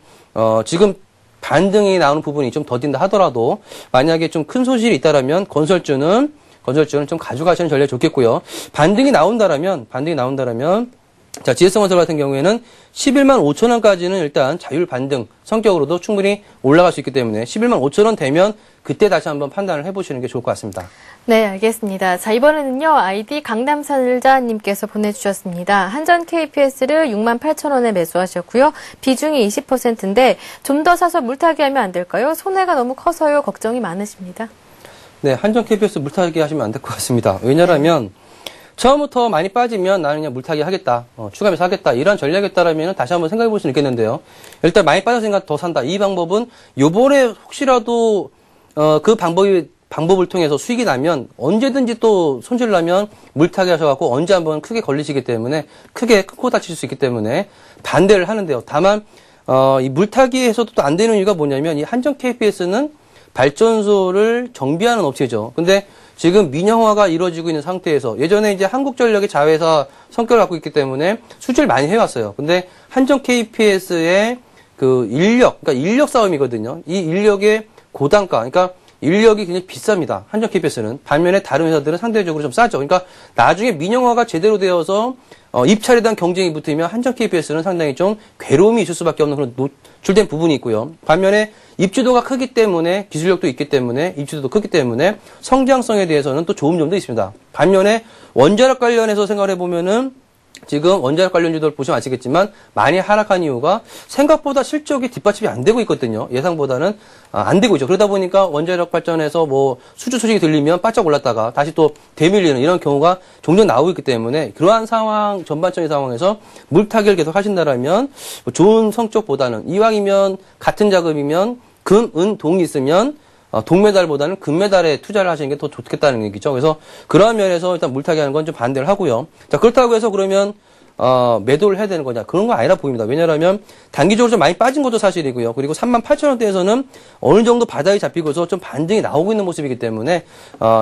B: 지금 반등이 나오는 부분이 좀 더딘다 하더라도 만약에 좀 큰 소실이 있다라면 건설주는 좀 가져가시는 전략이 좋겠고요. 반등이 나온다라면 자, GS건설 같은 경우에는 11만 5천 원까지는 일단 자율 반등 성격으로도 충분히 올라갈 수 있기 때문에 11만 5천 원 되면 그때 다시 한번 판단을 해보시는 게 좋을 것 같습니다.
A: 네, 알겠습니다. 자, 이번에는요, 아이디 강남살자님께서 보내주셨습니다. 한전 KPS를 6만 8천 원에 매수하셨고요. 비중이 20%인데 좀 더 사서 물타기 하면 안 될까요? 손해가 너무 커서요. 걱정이 많으십니다.
B: 네, 한전 KPS 물타기 하시면 안 될 것 같습니다. 왜냐하면 처음부터 많이 빠지면 나는 그냥 물타기 하겠다, 추가 매수 하겠다, 이런 전략이었다라면 다시 한번 생각해 볼 수는 있겠는데요. 일단 많이 빠졌으니까 더 산다. 이 방법은 요번에 혹시라도 그 방법을 통해서 수익이 나면 언제든지 또 손실 나면 물타기 하셔갖고 언제 한번 크게 걸리시기 때문에 크게 코 다칠 수 있기 때문에 반대를 하는데요. 다만 이 물타기에서도 또 안 되는 이유가 뭐냐면 이 한전 KPS는 발전소를 정비하는 업체죠. 근데 지금 민영화가 이루어지고 있는 상태에서 예전에 이제 한국전력의 자회사 성격을 갖고 있기 때문에 수주를 많이 해왔어요. 근데 한전 KPS의 그 그러니까 인력 싸움이거든요. 이 인력의 고단가, 그러니까 인력이 굉장히 비쌉니다. 한전 KPS는. 반면에 다른 회사들은 상대적으로 좀 싸죠. 그러니까 나중에 민영화가 제대로 되어서 입찰에 대한 경쟁이 붙으면 한전 KPS는 상당히 좀 괴로움이 있을 수밖에 없는 그런 노출된 부분이 있고요. 반면에 입주도가 크기 때문에 기술력도 있기 때문에 입주도도 크기 때문에 성장성에 대해서는 또 좋은 점도 있습니다. 반면에 원자력 관련해서 생각을 해보면은 지금 원자력 관련주들 보시면 아시겠지만 많이 하락한 이유가 생각보다 실적이 뒷받침이 안 되고 있거든요. 예상보다는 안 되고 있죠. 그러다 보니까 원자력 발전에서 뭐 수주 소식이 들리면 바짝 올랐다가 다시 또 되밀리는 이런 경우가 종종 나오고 있기 때문에 그러한 상황, 전반적인 상황에서 물타기를 계속 하신다라면 좋은 성적보다는 이왕이면 같은 자금이면 금, 은, 동이 있으면 동메달보다는 금메달에 투자를 하시는 게 더 좋겠다는 얘기죠. 그래서 그러한 면에서 일단 물타기 하는 건 좀 반대를 하고요. 자, 그렇다고 해서 그러면 매도를 해야 되는 거냐? 그런 거 아니라 보입니다. 왜냐하면 단기적으로 좀 많이 빠진 것도 사실이고요. 그리고 38,000원대에서는 어느 정도 바닥이 잡히고서 좀 반등이 나오고 있는 모습이기 때문에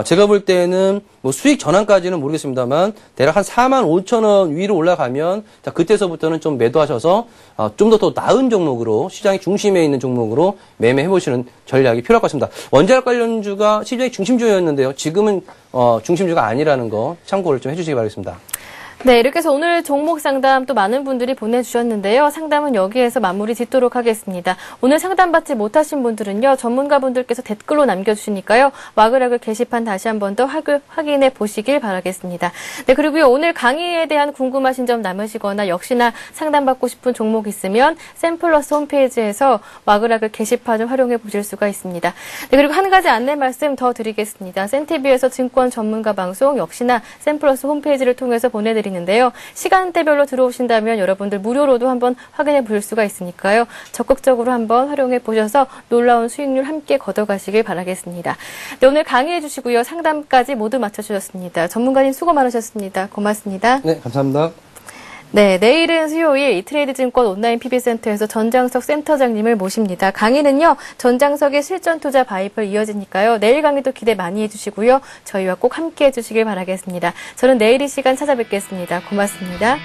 B: 제가 볼 때는 뭐 수익 전환까지는 모르겠습니다만 대략 한 45,000원 위로 올라가면 자, 그때서부터는 좀 매도하셔서 좀 더 나은 종목으로 시장의 중심에 있는 종목으로 매매해 보시는 전략이 필요할 것 같습니다. 원자력 관련주가 시장의 중심주였는데요. 지금은 중심주가 아니라는 거 참고를 좀 해주시기 바라겠습니다.
A: 네, 이렇게 해서 오늘 종목 상담 또 많은 분들이 보내주셨는데요. 상담은 여기에서 마무리 짓도록 하겠습니다. 오늘 상담받지 못하신 분들은요, 전문가분들께서 댓글로 남겨주시니까요, 와글와글 게시판 다시 한 번 더 확인해 보시길 바라겠습니다. 네, 그리고요, 오늘 강의에 대한 궁금하신 점 남으시거나 역시나 상담받고 싶은 종목 있으면 샘플러스 홈페이지에서 와글와글 게시판을 활용해 보실 수가 있습니다. 네, 그리고 한 가지 안내 말씀 더 드리겠습니다. 센티비에서 증권 전문가 방송 역시나 샘플러스 홈페이지를 통해서 보내드립니다. 있는데요. 시간대별로 들어오신다면 여러분들 무료로도 한번 확인해 보실 수가 있으니까요. 적극적으로 한번 활용해 보셔서 놀라운 수익률 함께 걷어가시길 바라겠습니다. 네, 오늘 강의해 주시고요. 상담까지 모두 마쳐주셨습니다. 전문가님 수고 많으셨습니다. 고맙습니다.
B: 네, 감사합니다.
A: 네, 내일은 수요일 이트레이드증권 온라인 PB센터에서 전장석 센터장님을 모십니다. 강의는요, 전장석의 실전투자 바이플 이어지니까요. 내일 강의도 기대 많이 해주시고요. 저희와 꼭 함께 해주시길 바라겠습니다. 저는 내일 이 시간 찾아뵙겠습니다. 고맙습니다.